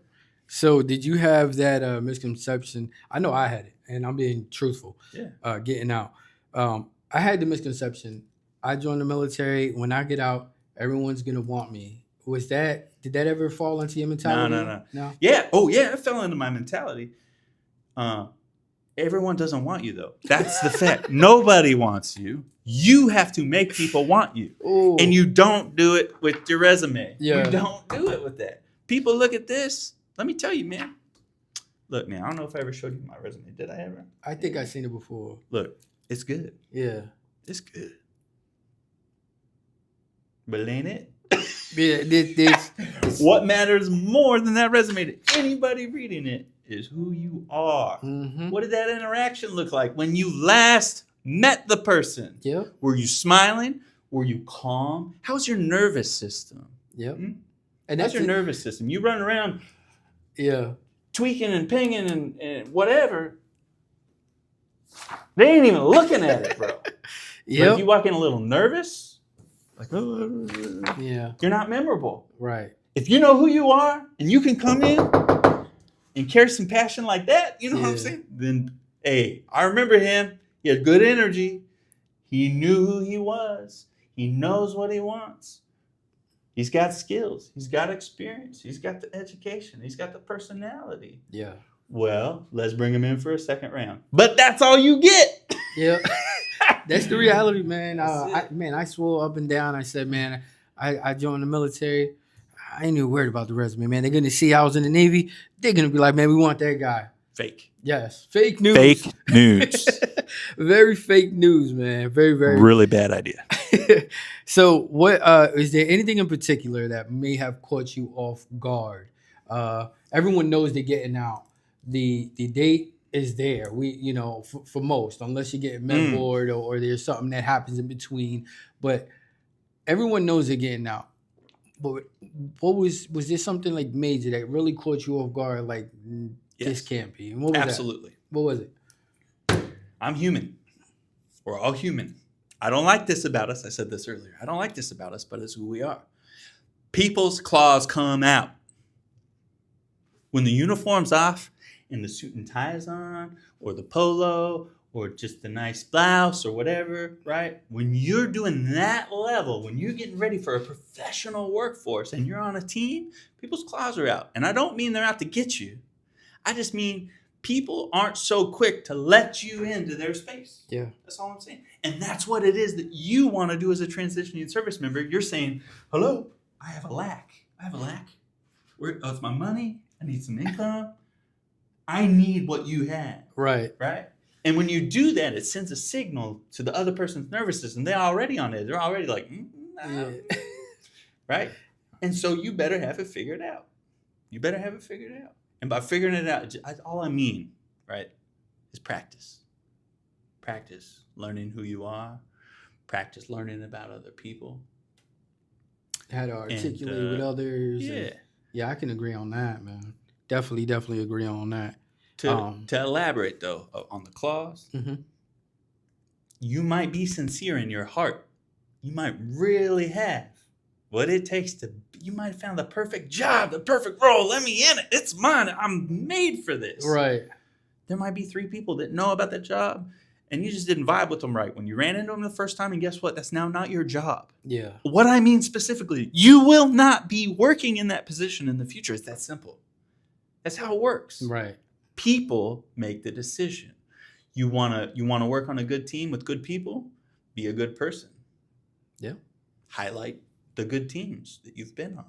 [SPEAKER 1] So did you have that misconception? I know I had it, and I'm being truthful.
[SPEAKER 2] Yeah.
[SPEAKER 1] Getting out. I had the misconception. I joined the military. When I get out, everyone's going to want me. Did that ever fall into your mentality? No.
[SPEAKER 2] Yeah. Oh, yeah. It fell into my mentality. Everyone doesn't want you, though. That's the fact. Nobody wants you. You have to make people want you.
[SPEAKER 1] Ooh.
[SPEAKER 2] And you don't do it with your resume.
[SPEAKER 1] Yeah.
[SPEAKER 2] You don't do it with that. People look at this. Let me tell you, man. Look, man, I don't know if I ever showed you my resume. Did I ever?
[SPEAKER 1] I think I've seen it before.
[SPEAKER 2] Look, it's good.
[SPEAKER 1] Yeah.
[SPEAKER 2] It's good. But ain't it?
[SPEAKER 1] Yeah, this.
[SPEAKER 2] What matters more than that resume to anybody reading it is who you are.
[SPEAKER 1] Mm-hmm.
[SPEAKER 2] What did that interaction look like when you last met the person?
[SPEAKER 1] Yep.
[SPEAKER 2] Were you smiling? Were you calm? How's your nervous system?
[SPEAKER 1] Yep.
[SPEAKER 2] Hmm?
[SPEAKER 1] And
[SPEAKER 2] How's
[SPEAKER 1] that's
[SPEAKER 2] your nervous system? You running around
[SPEAKER 1] Yeah.
[SPEAKER 2] tweaking and pinging and whatever. They ain't even looking at it, bro. But if you walk in a little nervous, like,
[SPEAKER 1] Yeah.
[SPEAKER 2] you're not memorable.
[SPEAKER 1] Right.
[SPEAKER 2] If you know who you are and you can come in and carry some passion like that, you know what I'm saying? Then, hey, I remember him. He had good energy. He knew who he was. He knows what he wants. He's got skills. He's got experience. He's got the education. He's got the personality.
[SPEAKER 1] Yeah.
[SPEAKER 2] Well, let's bring him in for a second round. But that's all you get.
[SPEAKER 1] Yeah. That's the reality, man.
[SPEAKER 2] That's
[SPEAKER 1] I swore up and down. I said, man, I joined the military. I ain't even worried about the resume, man. They're going to see I was in the Navy. They're going to be like, man, we want that guy.
[SPEAKER 2] Fake.
[SPEAKER 1] Yes. Fake news.
[SPEAKER 2] Fake news.
[SPEAKER 1] Very fake news, man. Very, very.
[SPEAKER 2] Really bad idea.
[SPEAKER 1] So what is there anything in particular that may have caught you off guard Everyone knows they're getting out. The date is there. For most, unless you're getting med board or there's something that happens in between, but everyone knows they're getting out. But what was there something like major that really caught you off guard? Like, this can't be. And what was
[SPEAKER 2] Absolutely.
[SPEAKER 1] that? What was it?
[SPEAKER 2] I'm human. We're all human. I don't like this about us. I said this earlier. I don't like this about us, but it's who we are. People's claws come out. When the uniform's off and the suit and tie is on, or the polo, or just the nice blouse or whatever, right? When you're doing that level, when you're getting ready for a professional workforce and you're on a team, people's claws are out. And I don't mean they're out to get you. I just mean people aren't so quick to let you into their space.
[SPEAKER 1] Yeah.
[SPEAKER 2] That's all I'm saying. And that's what it is that you want to do as a transitioning service member. You're saying, hello, I have a lack. It's my money. I need some income. I need what you have.
[SPEAKER 1] Right.
[SPEAKER 2] Right? And when you do that, it sends a signal to the other person's nervous system. They're already on it. They're already like, right? And so you better have it figured out. And by figuring it out, all I mean, right, is practice. Practice learning who you are. Practice learning about other people.
[SPEAKER 1] How to articulate with others. Yeah, I can agree on that, man. Definitely agree on that.
[SPEAKER 2] To elaborate, though, on the clause, you might be sincere in your heart. You might really have what it takes you might have found the perfect job, the perfect role. Let me in it. It's mine. I'm made for this.
[SPEAKER 1] Right.
[SPEAKER 2] There might be 3 people that know about that job, and you just didn't vibe with them right when you ran into them the first time, and guess what? That's now not your job.
[SPEAKER 1] Yeah.
[SPEAKER 2] What I mean specifically, you will not be working in that position in the future. It's that simple. That's how it works.
[SPEAKER 1] Right.
[SPEAKER 2] People make the decision. You wanna work on a good team with good people? Be a good person.
[SPEAKER 1] Yeah.
[SPEAKER 2] Highlight the good teams that you've been on.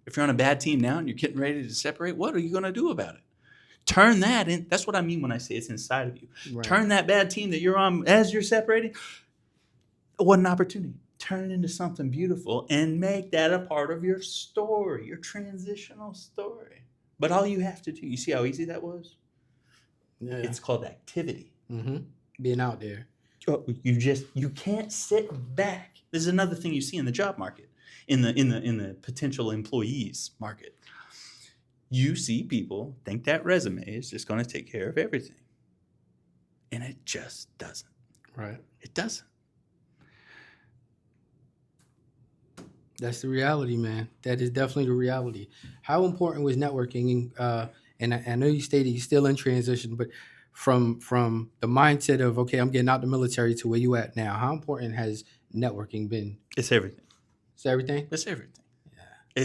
[SPEAKER 2] If you're on a bad team now and you're getting ready to separate, what are you gonna do about it? Turn that in. That's what I mean when I say it's inside of you. Right. Turn that bad team that you're on as you're separating. What an opportunity. Turn it into something beautiful and make that a part of your story, your transitional story. But all you have to do, you see how easy that was? Yeah. It's called activity.
[SPEAKER 1] Being out there.
[SPEAKER 2] You can't sit back. This is another thing you see in the job market, in the potential employees market. You see people think that resume is just going to take care of everything. And it just doesn't.
[SPEAKER 1] Right.
[SPEAKER 2] It doesn't.
[SPEAKER 1] That's the reality, man. That is definitely the reality. How important was networking? And I know you stated you're still in transition, but from the mindset of, okay, I'm getting out the military to where you at now, how important has networking been?
[SPEAKER 2] It's everything.
[SPEAKER 1] It's everything?
[SPEAKER 2] It's everything. Yeah.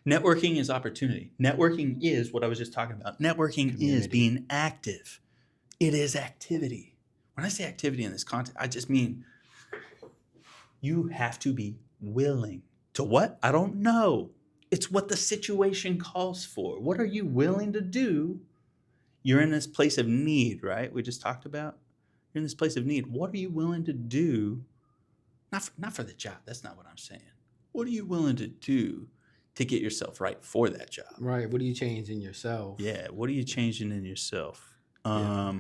[SPEAKER 2] Networking is opportunity. Networking is what I was just talking about. Networking is being active. It is activity. When I say activity in this context, I just mean you have to be willing. To what? I don't know. It's what the situation calls for. What are you willing to do? You're in this place of need, right? We just talked about. You're in this place of need. What are you willing to do? Not for the job. That's not what I'm saying. What are you willing to do to get yourself right for that job?
[SPEAKER 1] Right. What are you changing yourself?
[SPEAKER 2] Yeah. What are you changing in yourself? Yeah.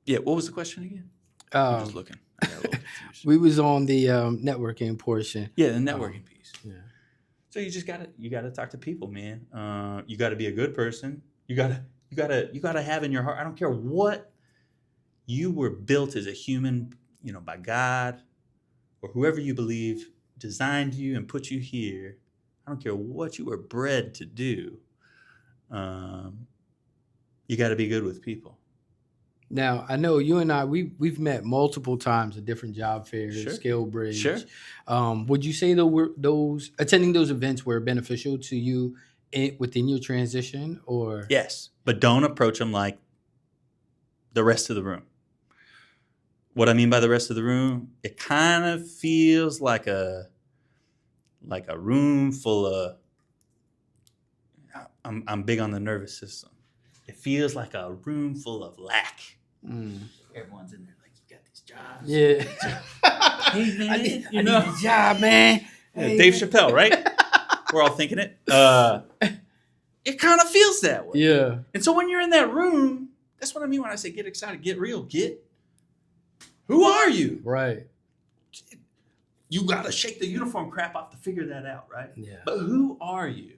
[SPEAKER 2] What was the question again? I'm just looking. I got a little confused.
[SPEAKER 1] We was on the networking portion.
[SPEAKER 2] Yeah, the networking piece.
[SPEAKER 1] Yeah.
[SPEAKER 2] So you gotta talk to people, man. You gotta be a good person. You gotta have in your heart. I don't care what you were built as a human, by God or whoever you believe designed you and put you here. I don't care what you were bred to do. You got to be good with people.
[SPEAKER 1] Now, I know you and I, we've met multiple times at different job fairs,
[SPEAKER 2] Sure.
[SPEAKER 1] Scale Bridge.
[SPEAKER 2] Sure.
[SPEAKER 1] Would you say those attending those events were beneficial to you within your transition, or?
[SPEAKER 2] Yes, but don't approach them like the rest of the room. What I mean by the rest of the room, it kind of feels like a room full of. I'm big on the nervous system. It feels like a room full of lack. Everyone's in there like, you got these jobs.
[SPEAKER 1] Yeah.
[SPEAKER 2] Hey man,
[SPEAKER 1] I need a job, man.
[SPEAKER 2] Yeah, Dave Chappelle, right? We're all thinking it. it kind of feels that way.
[SPEAKER 1] Yeah.
[SPEAKER 2] And so when you're in that room, that's what I mean when I say get excited, get real, who are you?
[SPEAKER 1] Right.
[SPEAKER 2] You got to shake the uniform crap off to figure that out, right?
[SPEAKER 1] Yeah.
[SPEAKER 2] But who are you?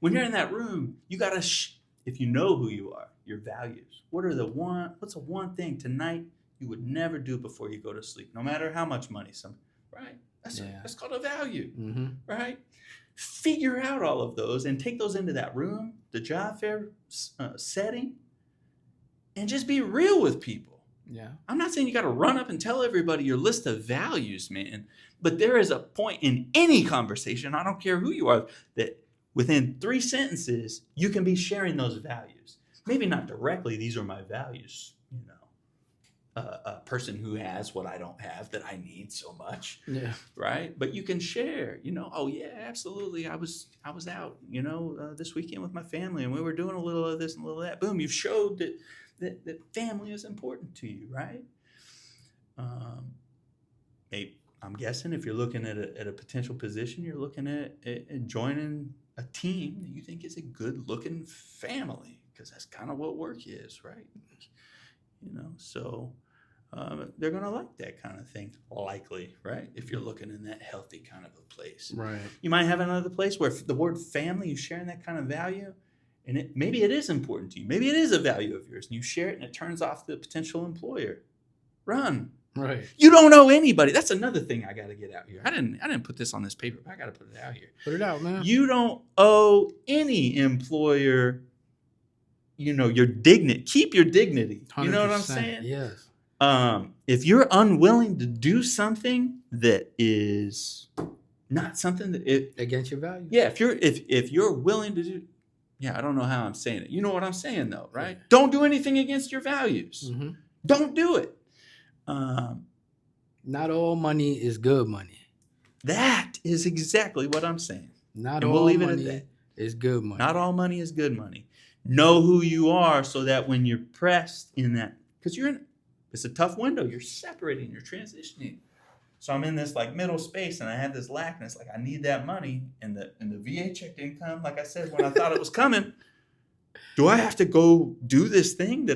[SPEAKER 2] When you're in that room, you got to, if you know who you are, your values. What's the one thing tonight you would never do before you go to sleep, no matter how much money right? That's called a value, right? Figure out all of those and take those into that room, the job fair setting, and just be real with people.
[SPEAKER 1] Yeah.
[SPEAKER 2] I'm not saying you got to run up and tell everybody your list of values, man. But there is a point in any conversation, I don't care who you are, that within 3 sentences, you can be sharing those values. Maybe not directly, these are my values, a person who has what I don't have that I need so much.
[SPEAKER 1] Yeah.
[SPEAKER 2] Right. But you can share, oh yeah, absolutely. I was out, this weekend with my family and we were doing a little of this and a little of that. Boom. You've showed that family is important to you. Right. I'm guessing if you're looking at a potential position, you're looking at joining a team that you think is a good looking family, because that's kind of what work is. Right. So they're going to like that kind of thing, likely, right? If you're looking in that healthy kind of a place.
[SPEAKER 1] Right.
[SPEAKER 2] You might have another place where the word family, you sharing that kind of value, and maybe it is important to you. Maybe it is a value of yours, and you share it, and it turns off the potential employer. Run.
[SPEAKER 1] Right.
[SPEAKER 2] You don't owe anybody. That's another thing I got to get out here. I didn't put this on this paper, but I got to put it out here.
[SPEAKER 1] Put it out, man.
[SPEAKER 2] You don't owe any employer your dignity. Keep your dignity. You know what I'm saying?
[SPEAKER 1] Yes.
[SPEAKER 2] If you're unwilling to do something that is not something that
[SPEAKER 1] against your values.
[SPEAKER 2] Yeah, if you're willing to do, I don't know how I'm saying it. You know what I'm saying though, right? Don't do anything against your values. Mm-hmm. Don't do it.
[SPEAKER 1] Not all money is good money.
[SPEAKER 2] That is exactly what I'm saying.
[SPEAKER 1] Not all money is good money.
[SPEAKER 2] Not all money is good money. Know who you are so that when you're pressed in that, because it's a tough window. You're separating, you're transitioning. So I'm in this like middle space and I have this lack and it's like, I need that money. And the VA check didn't come, like I said, when I thought it was coming. Do I have to go do this thing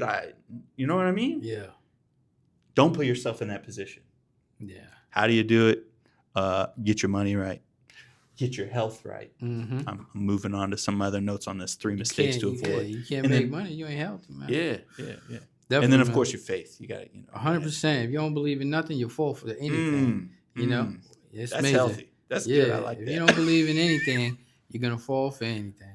[SPEAKER 2] you know what I mean?
[SPEAKER 1] Yeah.
[SPEAKER 2] Don't put yourself in that position.
[SPEAKER 1] Yeah.
[SPEAKER 2] How do you do it? Get your money right. Get your health right. Mm-hmm. I'm moving on to some other notes on this 3 mistakes to avoid.
[SPEAKER 1] Yeah, you can't make money. You ain't healthy, man.
[SPEAKER 2] Yeah.
[SPEAKER 1] Definitely,
[SPEAKER 2] and then, of course, your faith. You got to,
[SPEAKER 1] 100%. If you don't believe in nothing, you'll fall for anything. It's
[SPEAKER 2] that's
[SPEAKER 1] amazing.
[SPEAKER 2] Healthy. That's good. I like that.
[SPEAKER 1] If you don't believe in anything, you're going to fall for anything.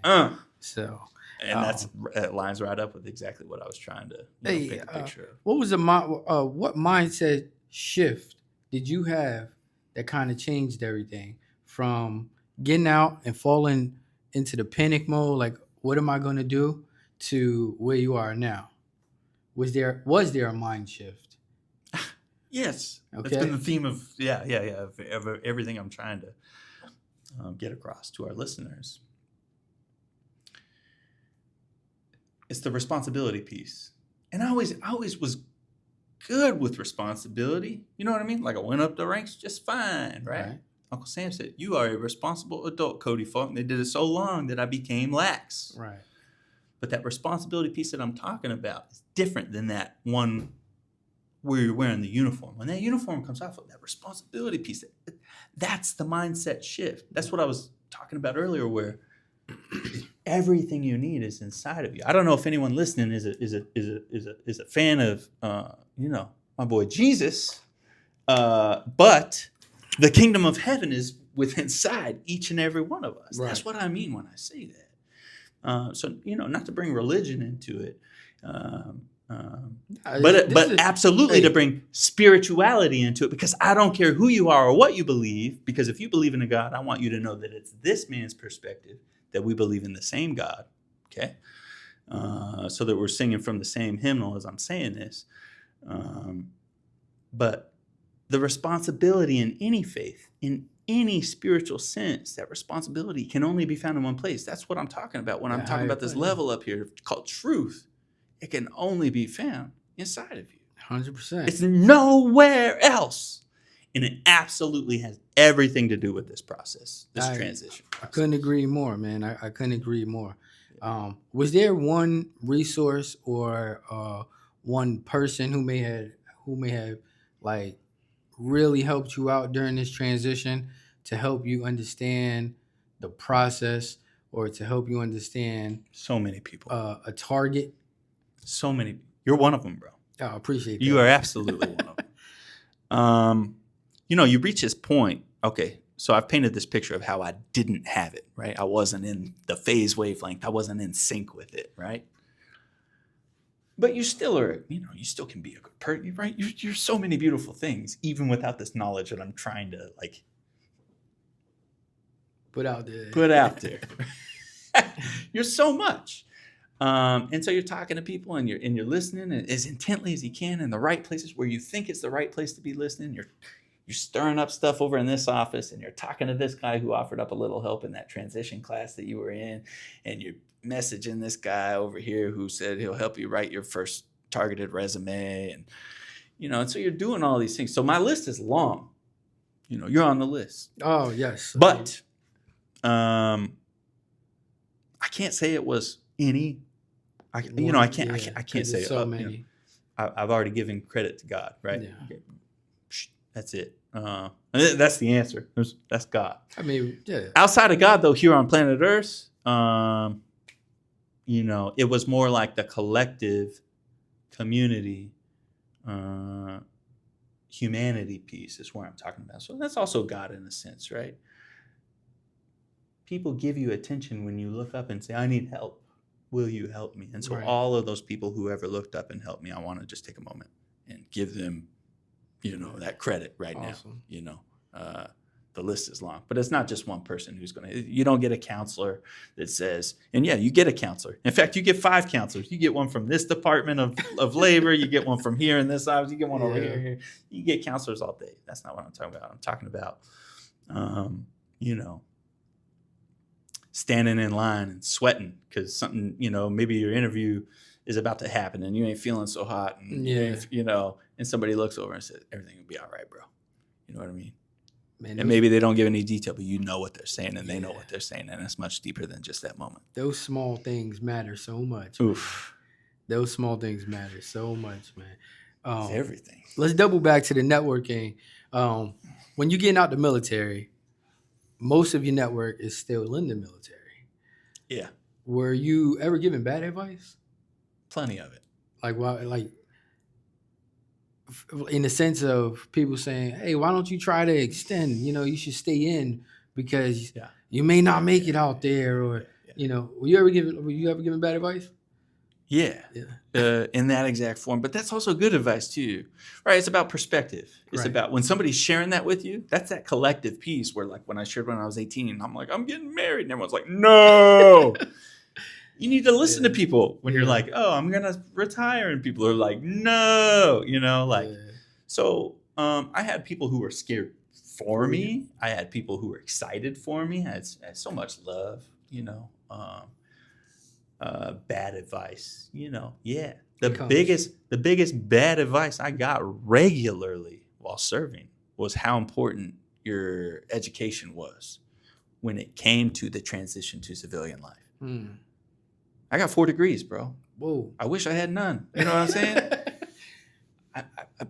[SPEAKER 1] So.
[SPEAKER 2] And that lines right up with exactly what I was trying to paint a picture of.
[SPEAKER 1] What was what mindset shift did you have that kind of changed everything from getting out and falling into the panic mode, like what am I going to do, to where you are now? Was there a mind shift?
[SPEAKER 2] Yes.
[SPEAKER 1] Okay.
[SPEAKER 2] That's been the theme of of everything I'm trying to get across to our listeners. It's the responsibility piece. And I always was good with responsibility. You know what I mean? Like I went up the ranks just fine, right? Uncle Sam said, "You are a responsible adult, Cody Falk." And they did it so long that I became lax.
[SPEAKER 1] Right.
[SPEAKER 2] But that responsibility piece that I'm talking about is different than that one where you're wearing the uniform. When that uniform comes off, that responsibility piece, that's the mindset shift. That's what I was talking about earlier, where everything you need is inside of you. I don't know if anyone listening is a fan of my boy Jesus, but the kingdom of heaven is within inside each and every one of us. Right. That's what I mean when I say that. So not to bring religion into it, but absolutely to bring spirituality into it, because I don't care who you are or what you believe, because if you believe in a God, I want you to know that it's this man's perspective that we believe in the same God, okay? So that we're singing from the same hymnal as I'm saying this. But the responsibility in any faith, in any spiritual sense, that responsibility can only be found in one place. That's what I'm talking about when I'm talking about this level up here called truth. It can only be found inside of you.
[SPEAKER 1] 100%.
[SPEAKER 2] It's nowhere else. And it absolutely has everything to do with this process, this transition process.
[SPEAKER 1] I couldn't agree more, man. I couldn't agree more. Was there one resource or one person who may have like really helped you out during this transition to help you understand the process or to help you understand
[SPEAKER 2] So many people.
[SPEAKER 1] a target?
[SPEAKER 2] So many. You're one of them, bro.
[SPEAKER 1] I appreciate that.
[SPEAKER 2] You are absolutely one of them. You reach this point. Okay, so I've painted this picture of how I didn't have it, right? I wasn't in the phase wavelength. I wasn't in sync with it, right? But you still are, you still can be a good person, right? You're so many beautiful things, even without this knowledge that I'm trying to
[SPEAKER 1] put out there.
[SPEAKER 2] Put out there. You're so much. And so you're talking to people and you're listening as intently as you can in the right places where you think it's the right place to be listening. You're stirring up stuff over in this office and you're talking to this guy who offered up a little help in that transition class that you were in, and you're messaging this guy over here who said he'll help you write your first targeted resume, and so you're doing all these things. So my list is long. You're on the list.
[SPEAKER 1] Oh yes.
[SPEAKER 2] But I can't say it was any. I can't say
[SPEAKER 1] so many.
[SPEAKER 2] I've already given credit to God, right?
[SPEAKER 1] Yeah.
[SPEAKER 2] Okay. That's it. That's the answer. That's God.
[SPEAKER 1] I mean, yeah.
[SPEAKER 2] Outside of God, though, here on planet Earth, it was more like the collective community, humanity piece is where I'm talking about. So that's also God in a sense, right? People give you attention when you look up and say, I need help. Will you help me? And so
[SPEAKER 1] Right.
[SPEAKER 2] all of those people who ever looked up and helped me, I want to just take a moment and give them, that credit right
[SPEAKER 1] Awesome.
[SPEAKER 2] now. The list is long, but it's not just one person who's you don't get a counselor that says, and yeah, you get a counselor. In fact, you get 5 counselors. You get one from this department of labor. You get one from here in this office. You get one over here. You get counselors all day. That's not what I'm talking about. I'm talking about, standing in line and sweating because something, maybe your interview is about to happen and you ain't feeling so hot. And, and somebody looks over and says, everything will be all right, bro. You know what I mean?
[SPEAKER 1] Man,
[SPEAKER 2] And maybe they don't give any detail, but you know what they're saying and they know what they're saying. And it's much deeper than just that moment.
[SPEAKER 1] Those small things matter so much.
[SPEAKER 2] Oof.
[SPEAKER 1] Man. Those small things matter so much, man.
[SPEAKER 2] It's everything.
[SPEAKER 1] Let's double back to the networking. When you're getting out the military, most of your network is still in the military.
[SPEAKER 2] Yeah.
[SPEAKER 1] Were you ever given bad advice?
[SPEAKER 2] Plenty of it.
[SPEAKER 1] In the sense of people saying, hey, why don't you try to extend? You should stay in because you may not make it out there. Or, were you ever given bad advice?
[SPEAKER 2] Yeah. In that exact form. But that's also good advice too, right? It's about perspective. It's about when somebody's sharing that with you, that's that collective piece where like when I shared when I was 18, I'm like, I'm getting married. And everyone's like, no. You need to listen to people when you're like, oh, I'm going to retire. And people are like, no, So I had people who were scared for me. I had people who were excited for me. I had so much love, bad advice, the biggest bad advice I got regularly while serving was how important your education was when it came to the transition to civilian life. I got 4 degrees, bro.
[SPEAKER 1] Whoa.
[SPEAKER 2] I wish I had none. You know what I'm saying?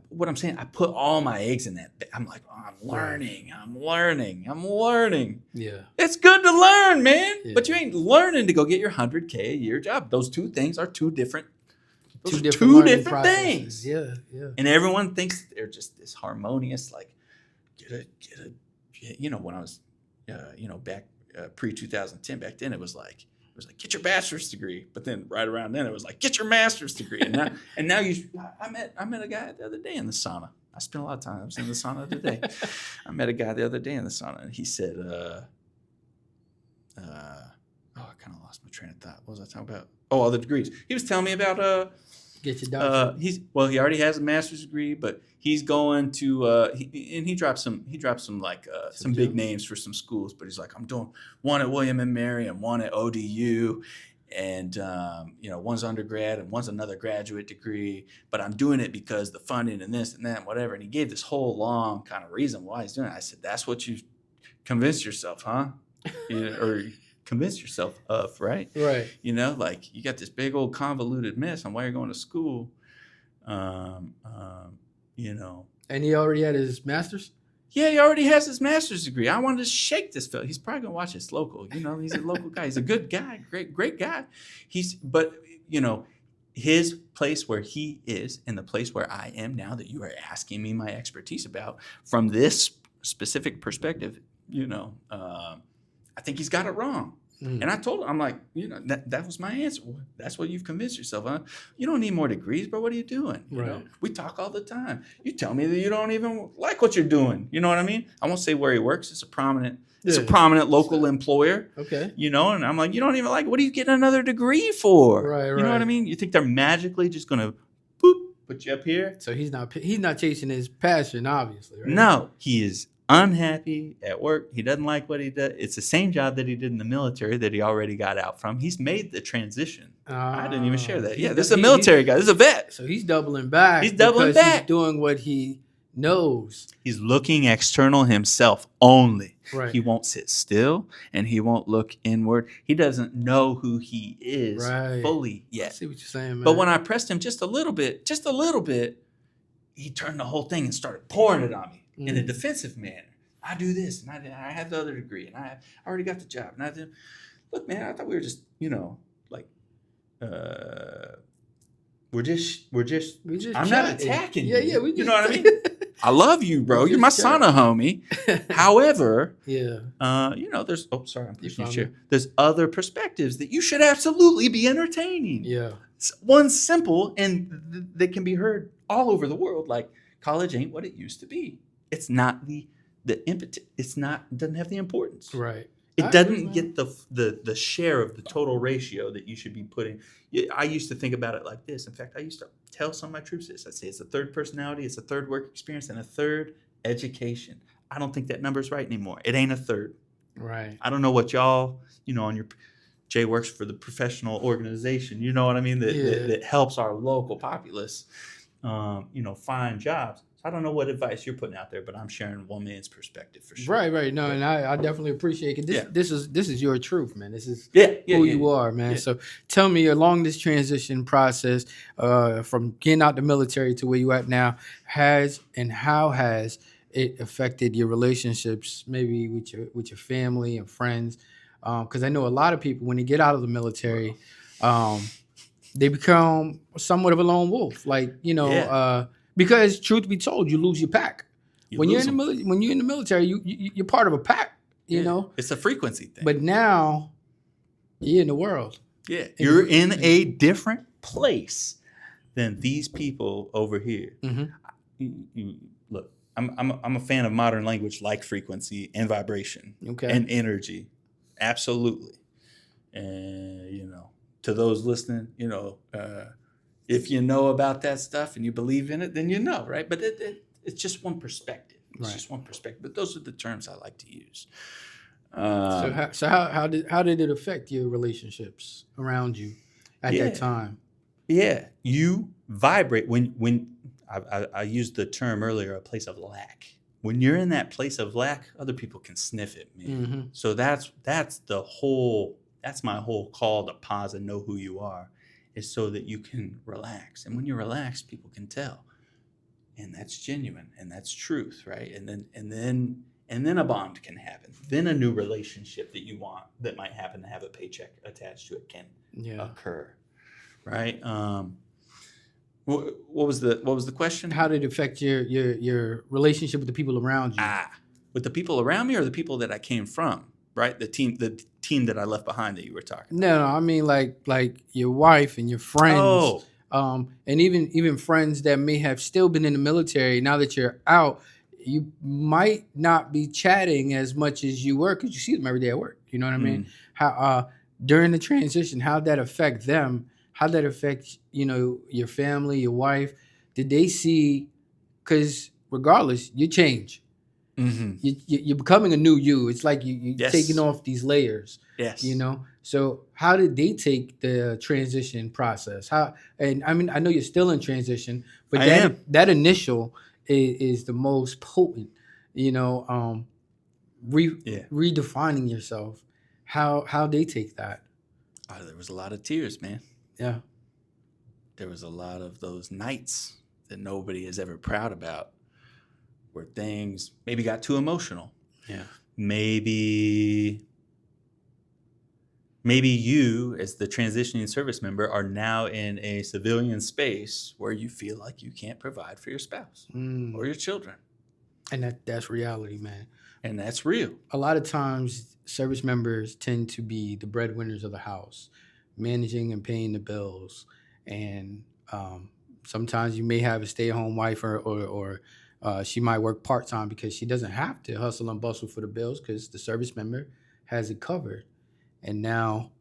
[SPEAKER 2] What I'm saying, I put all my eggs in that. I'm like, oh, I'm learning.
[SPEAKER 1] Yeah.
[SPEAKER 2] It's good to learn, man.
[SPEAKER 1] Yeah.
[SPEAKER 2] But you ain't learning to go get your $100K a year job. Those two things are two different things.
[SPEAKER 1] Yeah.
[SPEAKER 2] And everyone thinks they're just this harmonious, like, when I was, back pre-2010, back then it was like, get your bachelor's degree. But then right around then it was like, get your master's degree. And now I met a guy the other day in the sauna. I spent a lot of time. I was in the sauna today. I met a guy the other day in the sauna and he said, I kind of lost my train of thought. What was I talking about? Oh, all the degrees. He was telling me about,
[SPEAKER 1] get your doctorate.
[SPEAKER 2] He already has a master's degree, but he's going to he dropped some some big names for some schools, but he's like, I'm doing one at William and Mary and one at ODU, and one's undergrad and one's another graduate degree, but I'm doing it because the funding and this and that and whatever. And he gave this whole long kind of reason why he's doing it. I said, that's what you convinced yourself, huh? Or convinced yourself of, right?
[SPEAKER 1] Right.
[SPEAKER 2] You know, like you got this big old convoluted mess on why you're going to school. You know,
[SPEAKER 1] And he already had his master's?
[SPEAKER 2] yeah, he already has his master's degree. I wanted to shake this fella. He's probably gonna watch this local. You know, he's a local guy. He's a good guy, great guy. But you know, his place where he is and the place where I am now that you are asking me my expertise about from this specific perspective, you know, I think he's got it wrong.
[SPEAKER 1] Mm.
[SPEAKER 2] And I told him, I'm like, you know, that was my answer. That's what you've convinced yourself, huh? You don't need more degrees, bro. What are you doing? You know, we talk all the time. You tell me that you don't even like what you're doing. You know what I mean? I won't say where he works. It's a prominent local employer.
[SPEAKER 1] Okay.
[SPEAKER 2] You know, and I'm like, you don't even like it. What are you getting another degree for?
[SPEAKER 1] Right.
[SPEAKER 2] You know what I mean? You think they're magically just gonna put you up here?
[SPEAKER 1] So he's not chasing his passion, obviously, right?
[SPEAKER 2] No, he is unhappy at work. He doesn't like what he does. It's the same job that he did in the military that he already got out from. He's made the transition. I didn't even share that. Yeah, this is a military guy. This is a vet.
[SPEAKER 1] So he's doubling back.
[SPEAKER 2] He's doubling back.
[SPEAKER 1] He's doing what he knows.
[SPEAKER 2] He's looking external himself only.
[SPEAKER 1] Right.
[SPEAKER 2] He won't sit still and he won't look inward. He doesn't know who he is fully yet.
[SPEAKER 1] I see what you're saying, man.
[SPEAKER 2] But when I pressed him just a little bit, he turned the whole thing and started pouring it on me in a defensive manner. I do this, and I have the other degree, and I already got the job. And I did. Look, man, I thought we were just, you know, like, we're just. I'm not attacking you.
[SPEAKER 1] Yeah, we just.
[SPEAKER 2] You know what I mean? I love you, bro. You're my son, homie. However, you know, there's. Oh, sorry, I'm pushing your chair. There's other perspectives that you should absolutely be entertaining.
[SPEAKER 1] Yeah.
[SPEAKER 2] One's simple, and they can be heard all over the world. Like, college ain't what it used to be. It's not the impetus. Doesn't have the importance.
[SPEAKER 1] Right.
[SPEAKER 2] It doesn't get the share of the total ratio that you should be putting. I used to think about it like this. In fact, I used to tell some of my troops this. I'd say it's a third personality, it's a third work experience, and a third education. I don't think that number's right anymore. It ain't a third.
[SPEAKER 1] Right.
[SPEAKER 2] I don't know what y'all, you know, on your Jay works for the professional organization. You know what I mean? That helps our local populace, you know, find jobs. So I don't know what advice you're putting out there, but I'm sharing one man's perspective for sure.
[SPEAKER 1] Right. No, and I definitely appreciate it. This is your truth, man. This is
[SPEAKER 2] who
[SPEAKER 1] you are, man. So tell me, along this transition process, from getting out the military to where you at now, how has it affected your relationships, maybe with your family and friends? Because I know a lot of people, when they get out of the military, they become somewhat of a lone wolf. Like, you know, because truth be told, you lose your pack. When you're in the military, you're part of a pack. You know,
[SPEAKER 2] it's a frequency thing.
[SPEAKER 1] But now you're in the world.
[SPEAKER 2] Yeah, you're in a different place than these people over here.
[SPEAKER 1] Mm-hmm.
[SPEAKER 2] Look, I'm a fan of modern language like frequency and vibration and energy. Absolutely. And, you know, to those listening, you know, if you know about that stuff and you believe in it, then you know, right? But it's just one perspective. It's just one perspective. But those are the terms I like to use.
[SPEAKER 1] So how did it affect your relationships around you at that time?
[SPEAKER 2] Yeah, you vibrate when I used the term earlier, a place of lack. When you're in that place of lack, other people can sniff it, man.
[SPEAKER 1] Mm-hmm.
[SPEAKER 2] So that's my whole call to pause and know who you are, is so that you can relax. And when you relax, people can tell. And that's genuine and that's truth, right? And then a bond can happen. Then a new relationship that you want that might happen to have a paycheck attached to it can occur. Right? What was the question?
[SPEAKER 1] How did it affect your relationship with the people around you?
[SPEAKER 2] With the people around me or the people that I came from, right? The team that I left behind that you were talking about.
[SPEAKER 1] No, I mean like your wife and your friends. And even friends that may have still been in the military. Now that you're out, you might not be chatting as much as you were because you see them every day at work. You know what I mean? How during the transition, how'd that affect them? How'd that affect, you know, your family, your wife? Did they see? Because regardless, you change. Mm-hmm. You're becoming a new you. It's like you're taking off these layers.
[SPEAKER 2] Yes.
[SPEAKER 1] You know. So how did they take the transition process? And I mean, I know you're still in transition, but that initial is the most potent. You know, redefining yourself. how they take that.
[SPEAKER 2] There was a lot of tears, man.
[SPEAKER 1] Yeah.
[SPEAKER 2] There was a lot of those nights that nobody is ever proud about, where things maybe got too emotional.
[SPEAKER 1] Yeah.
[SPEAKER 2] Maybe you, as the transitioning service member, are now in a civilian space where you feel like you can't provide for your spouse or your children.
[SPEAKER 1] And that's reality, man.
[SPEAKER 2] And that's real.
[SPEAKER 1] A lot of times service members tend to be the breadwinners of the house, managing and paying the bills. And sometimes you may have a stay-at-home wife or she might work part-time because she doesn't have to hustle and bustle for the bills because the service member has it covered. And now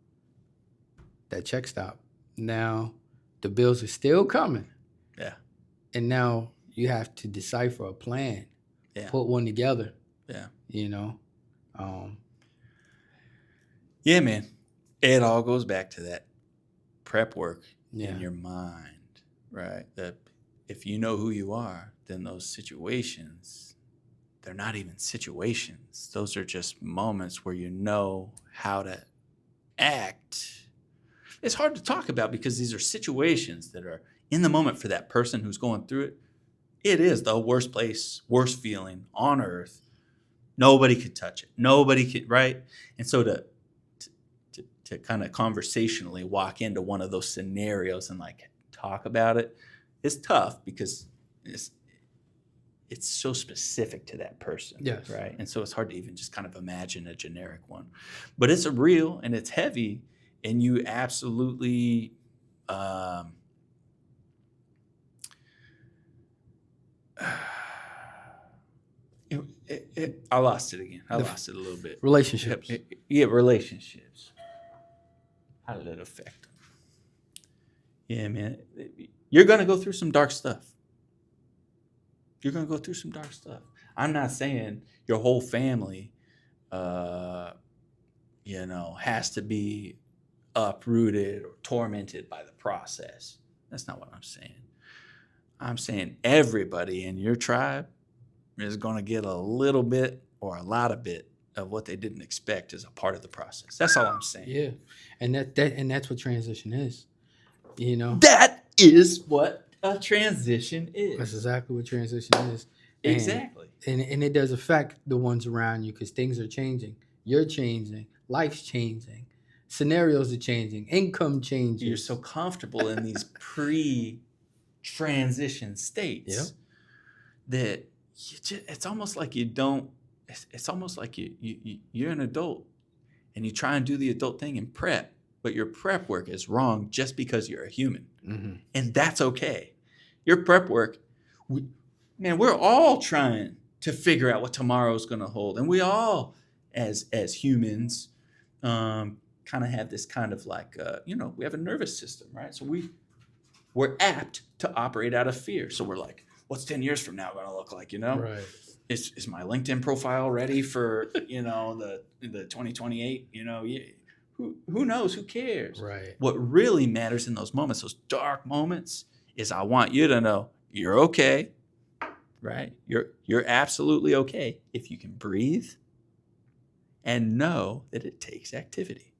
[SPEAKER 1] that check stopped. Now the bills are still coming.
[SPEAKER 2] Yeah.
[SPEAKER 1] And now you have to decipher a plan, put one together.
[SPEAKER 2] Yeah.
[SPEAKER 1] You know?
[SPEAKER 2] Yeah, man. It all goes back to that prep work
[SPEAKER 1] Yeah.
[SPEAKER 2] in your mind, right? That if you know who you are, then those situations, they're not even situations. Those are just moments where you know how to act. It's hard to talk about because these are situations that are in the moment for that person who's going through it. It is the worst place, worst feeling on earth. Nobody could touch it. Nobody could, right? And so to kind of conversationally walk into one of those scenarios and like talk about it is tough because it's so specific to that person.
[SPEAKER 1] Yes.
[SPEAKER 2] Right. And so it's hard to even just kind of imagine a generic one. But it's real and it's heavy, and you absolutely I lost it again. I lost it a little bit.
[SPEAKER 1] Relationships.
[SPEAKER 2] Yeah, relationships. How did it affect them? Yeah, man. You're going to go through some dark stuff. You're going to go through some dark stuff. I'm not saying your whole family, has to be uprooted or tormented by the process. That's not what I'm saying. I'm saying everybody in your tribe is going to get a little bit or a lot of bit of what they didn't expect as a part of the process. That's all I'm saying.
[SPEAKER 1] Yeah. And that's what transition is. You know?
[SPEAKER 2] That is what a transition is.
[SPEAKER 1] That's exactly what transition is.
[SPEAKER 2] Exactly.
[SPEAKER 1] And it does affect the ones around you because things are changing. You're changing. Life's changing. Scenarios are changing. Income changes.
[SPEAKER 2] You're so comfortable in these pre-transition states that it's almost like you don't. It's almost like you're an adult and you try and do the adult thing in prep, but your prep work is wrong just because you're a human.
[SPEAKER 1] Mm-hmm.
[SPEAKER 2] And that's okay. Your prep work, we're all trying to figure out what tomorrow's going to hold. And we all, as humans, kind of have this kind of like, we have a nervous system, right? So we're apt to operate out of fear. So we're like, what's 10 years from now going to look like,
[SPEAKER 1] Right.
[SPEAKER 2] Is my LinkedIn profile ready for, the 2028, who knows? Who cares?
[SPEAKER 1] Right.
[SPEAKER 2] What really matters in those moments, those dark moments, is I want you to know you're okay, right? You're absolutely okay if you can breathe and know that it takes activity.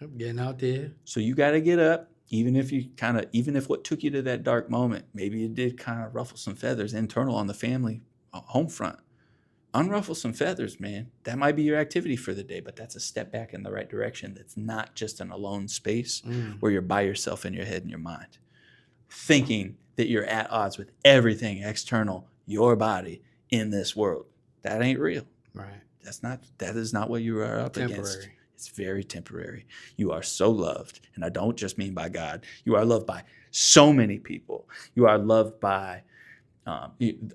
[SPEAKER 1] I'm getting out there.
[SPEAKER 2] So you got to get up, even if what took you to that dark moment, maybe it did kind of ruffle some feathers internal on the family home front. Unruffle some feathers, man. That might be your activity for the day, but that's a step back in the right direction. That's not just an alone space where you're by yourself in your head and your mind, thinking that you're at odds with everything external, your body, in this world. That ain't real.
[SPEAKER 1] Right.
[SPEAKER 2] That is not what you are up against. It's very temporary. You are so loved, and I don't just mean by God. You are loved by so many people. You are loved by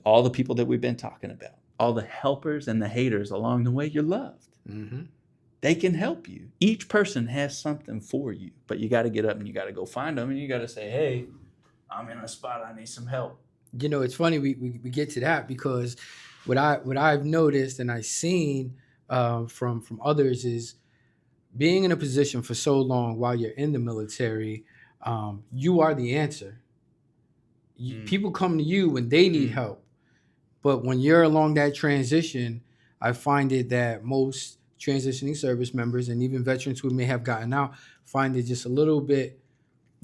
[SPEAKER 2] all the people that we've been talking about, all the helpers and the haters along the way. You're loved.
[SPEAKER 1] Mm-hmm.
[SPEAKER 2] They can help you. Each person has something for you, but you got to get up and you got to go find them, and you got to say, hey, I'm in a spot. I need some help.
[SPEAKER 1] It's funny we get to that because what I've noticed and I've seen from others is being in a position for so long while you're in the military, you are the answer. People come to you when they need help. But when you're along that transition, I find it that most transitioning service members and even veterans who may have gotten out find it just a little bit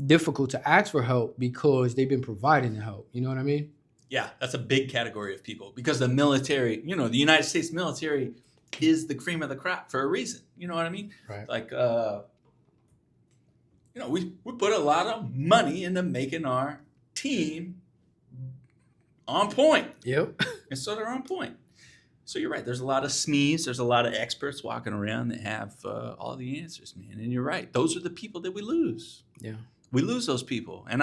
[SPEAKER 1] difficult to ask for help because they've been providing the help. You know what I mean?
[SPEAKER 2] Yeah, that's a big category of people because the military, the United States military is the cream of the crop for a reason. You know what I mean?
[SPEAKER 1] Right.
[SPEAKER 2] Like, we put a lot of money into making our team on point.
[SPEAKER 1] Yep.
[SPEAKER 2] And so they're on point. So you're right. There's a lot of SMEs. There's a lot of experts walking around that have all the answers, man. And you're right. Those are the people that we lose.
[SPEAKER 1] Yeah.
[SPEAKER 2] We lose those people. And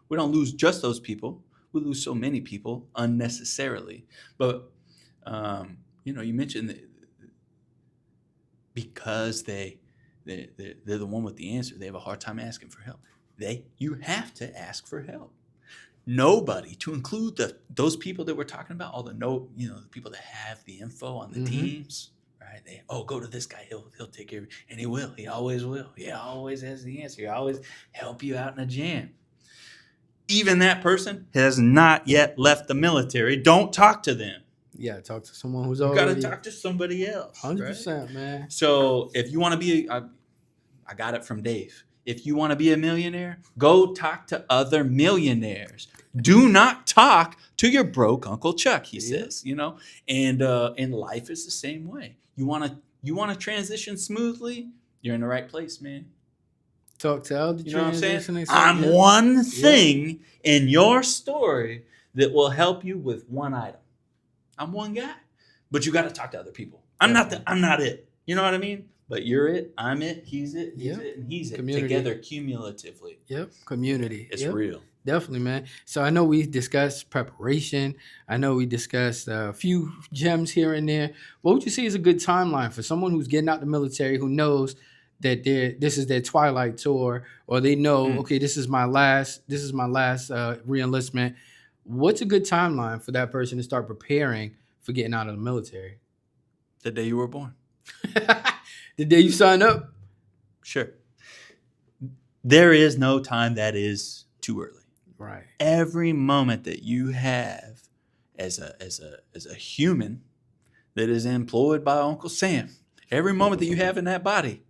[SPEAKER 2] we don't lose just those people. We lose so many people unnecessarily. But, you mentioned that because they're the one with the answer, they have a hard time asking for help. You have to ask for help. Nobody, to include those people that we're talking about, all the people that have the info on the teams, right? Go to this guy, he'll take care of it, and he will. He always will. He always has the answer. He always help you out in a jam. Even that person has not yet left the military. Don't talk to them.
[SPEAKER 1] Yeah, talk to someone who's
[SPEAKER 2] You
[SPEAKER 1] already.
[SPEAKER 2] got to talk to somebody else.
[SPEAKER 1] 100%,
[SPEAKER 2] right?
[SPEAKER 1] man.
[SPEAKER 2] So if you want to be, I got it from Dave. If you want to be a millionaire, go talk to other millionaires. Do not talk to your broke Uncle Chuck, he says, and life is the same way. You want to transition smoothly, you're in the right place, man.
[SPEAKER 1] Talk to other
[SPEAKER 2] You know what I'm saying?
[SPEAKER 1] transitioning.
[SPEAKER 2] I'm one thing in your story that will help you with one item. I'm one guy, but you got to talk to other people. I'm not it. You know what I mean? But you're it, I'm it, he's it, and he's it.
[SPEAKER 1] Community.
[SPEAKER 2] Together, cumulatively.
[SPEAKER 1] Yep, community.
[SPEAKER 2] It's real.
[SPEAKER 1] Definitely, man. So I know we discussed preparation. I know we discussed a few gems here and there. What would you say is a good timeline for someone who's getting out the military who knows that this is their twilight tour, or they know, okay, this is my last re-enlistment. What's a good timeline for that person to start preparing for getting out of the military?
[SPEAKER 2] The day you were born.
[SPEAKER 1] The day you sign up?
[SPEAKER 2] Sure. There is no time that is too early.
[SPEAKER 1] Right.
[SPEAKER 2] Every moment that you have as a human that is employed by Uncle Sam, every moment that you have in that body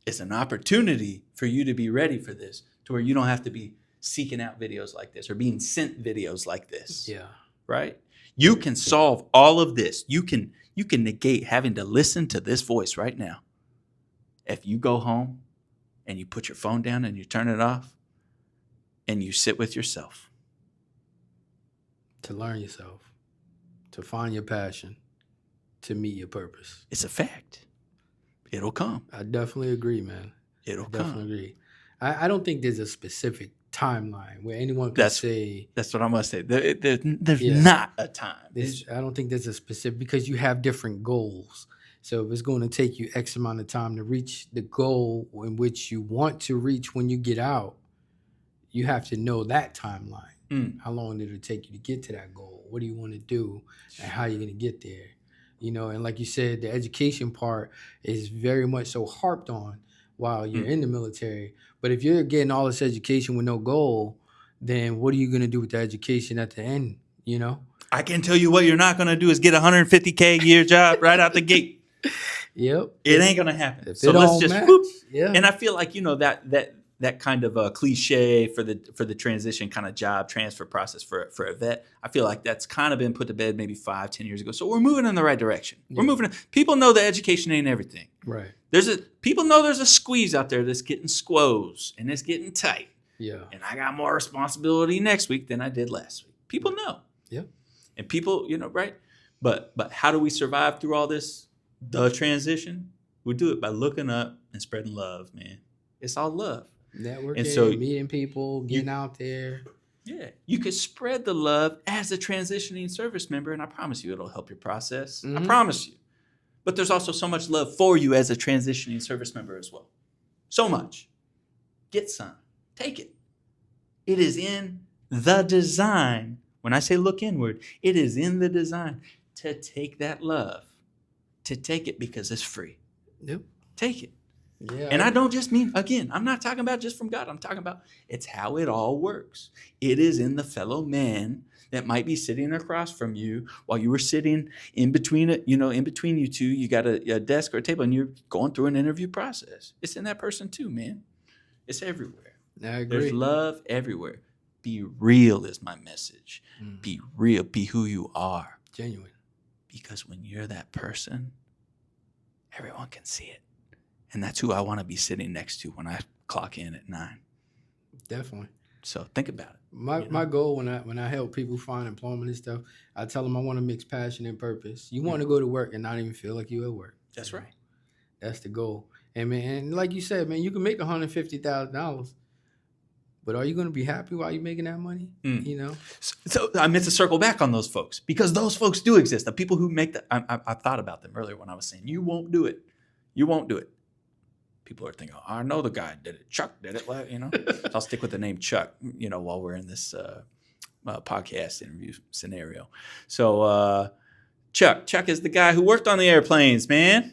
[SPEAKER 2] is an opportunity for you to be ready for this, to where you don't have to be seeking out videos like this or being sent videos like this.
[SPEAKER 1] Yeah.
[SPEAKER 2] Right? You can solve all of this. You can negate having to listen to this voice right now. If you go home and you put your phone down and you turn it off and you sit with yourself.
[SPEAKER 1] To learn yourself, to find your passion, to meet your purpose.
[SPEAKER 2] It's a fact. It'll come.
[SPEAKER 1] I definitely agree, man.
[SPEAKER 2] It'll come.
[SPEAKER 1] Definitely agree. I don't think there's a specific timeline where anyone can say.
[SPEAKER 2] That's what I'm going to say. There's not a time.
[SPEAKER 1] I don't think there's a specific, because you have different goals. So if it's going to take you X amount of time to reach the goal in which you want to reach when you get out, you have to know that timeline. How long did it take you to get to that goal? What do you want to do? And how are you going to get there? And like you said, the education part is very much so harped on while you're in the military. But if you're getting all this education with no goal, then what are you going to do with the education at the end?
[SPEAKER 2] I can tell you what you're not going to do is get a $150K a year job right out the gate.
[SPEAKER 1] Yep.
[SPEAKER 2] It ain't going to happen. So let's just whoop.
[SPEAKER 1] Yeah.
[SPEAKER 2] And I feel like, that kind of a cliche for the transition kind of job transfer process for a vet, I feel like that's kind of been put to bed maybe 5-10 years ago. So we're moving in the right direction. We're moving. People know that education ain't everything.
[SPEAKER 1] Right.
[SPEAKER 2] People know there's a squeeze out there that's getting squoze and it's getting tight.
[SPEAKER 1] Yeah.
[SPEAKER 2] And I got more responsibility next week than I did last week. People know.
[SPEAKER 1] Yeah.
[SPEAKER 2] And people, right? But how do we survive through all this? The transition? We do it by looking up and spreading love, man. It's all love.
[SPEAKER 1] Networking,
[SPEAKER 2] and so
[SPEAKER 1] meeting people, getting out there.
[SPEAKER 2] Yeah. You could spread the love as a transitioning service member, and I promise you it'll help your process. I promise you. But there's also so much love for you as a transitioning service member as well. So much. Get some. Take it. It is in the design. When I say look inward, it is in the design to take that love. To take it because it's free.
[SPEAKER 1] Yep.
[SPEAKER 2] Take it.
[SPEAKER 1] Yeah.
[SPEAKER 2] And I don't just mean, again, I'm not talking about just from God. I'm talking about it's how it all works. It is in the fellow man that might be sitting across from you while you were sitting in between it, in between you two. You got a desk or a table and you're going through an interview process. It's in that person too, man. It's everywhere.
[SPEAKER 1] I agree.
[SPEAKER 2] There's love everywhere. Be real is my message. Be real. Be who you are.
[SPEAKER 1] Genuine.
[SPEAKER 2] Because when you're that person, everyone can see it. And that's who I want to be sitting next to when I clock in at 9.
[SPEAKER 1] Definitely.
[SPEAKER 2] So think about it.
[SPEAKER 1] My goal when I help people find employment and stuff, I tell them I want to mix passion and purpose. You want to go to work and not even feel like you at work.
[SPEAKER 2] That's right.
[SPEAKER 1] That's the goal. And man, and like you said, man, you can make $150,000, but are you going to be happy while you're making that money?
[SPEAKER 2] So I meant to circle back on those folks because those folks do exist. The people who make that, I thought about them earlier when I was saying, you won't do it. You won't do it. People are thinking, oh, I know the guy did it. Chuck did it. So I'll stick with the name Chuck, while we're in this podcast interview scenario. So Chuck is the guy who worked on the airplanes, man.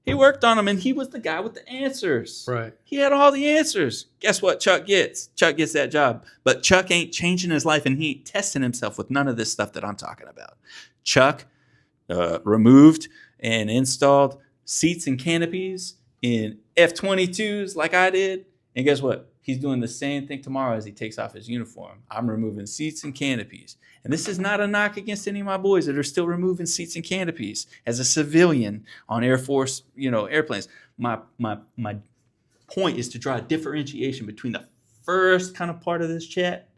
[SPEAKER 2] He worked on them, and he was the guy with the answers.
[SPEAKER 1] Right.
[SPEAKER 2] He had all the answers. Guess what Chuck gets? Chuck gets that job. But Chuck ain't changing his life, and he ain't testing himself with none of this stuff that I'm talking about. Chuck removed and installed seats and canopies in F-22s like I did. And guess what? He's doing the same thing tomorrow as he takes off his uniform. I'm removing seats and canopies. And this is not a knock against any of my boys that are still removing seats and canopies as a civilian on Air Force, airplanes. My point is to draw a differentiation between the first kind of part of this chat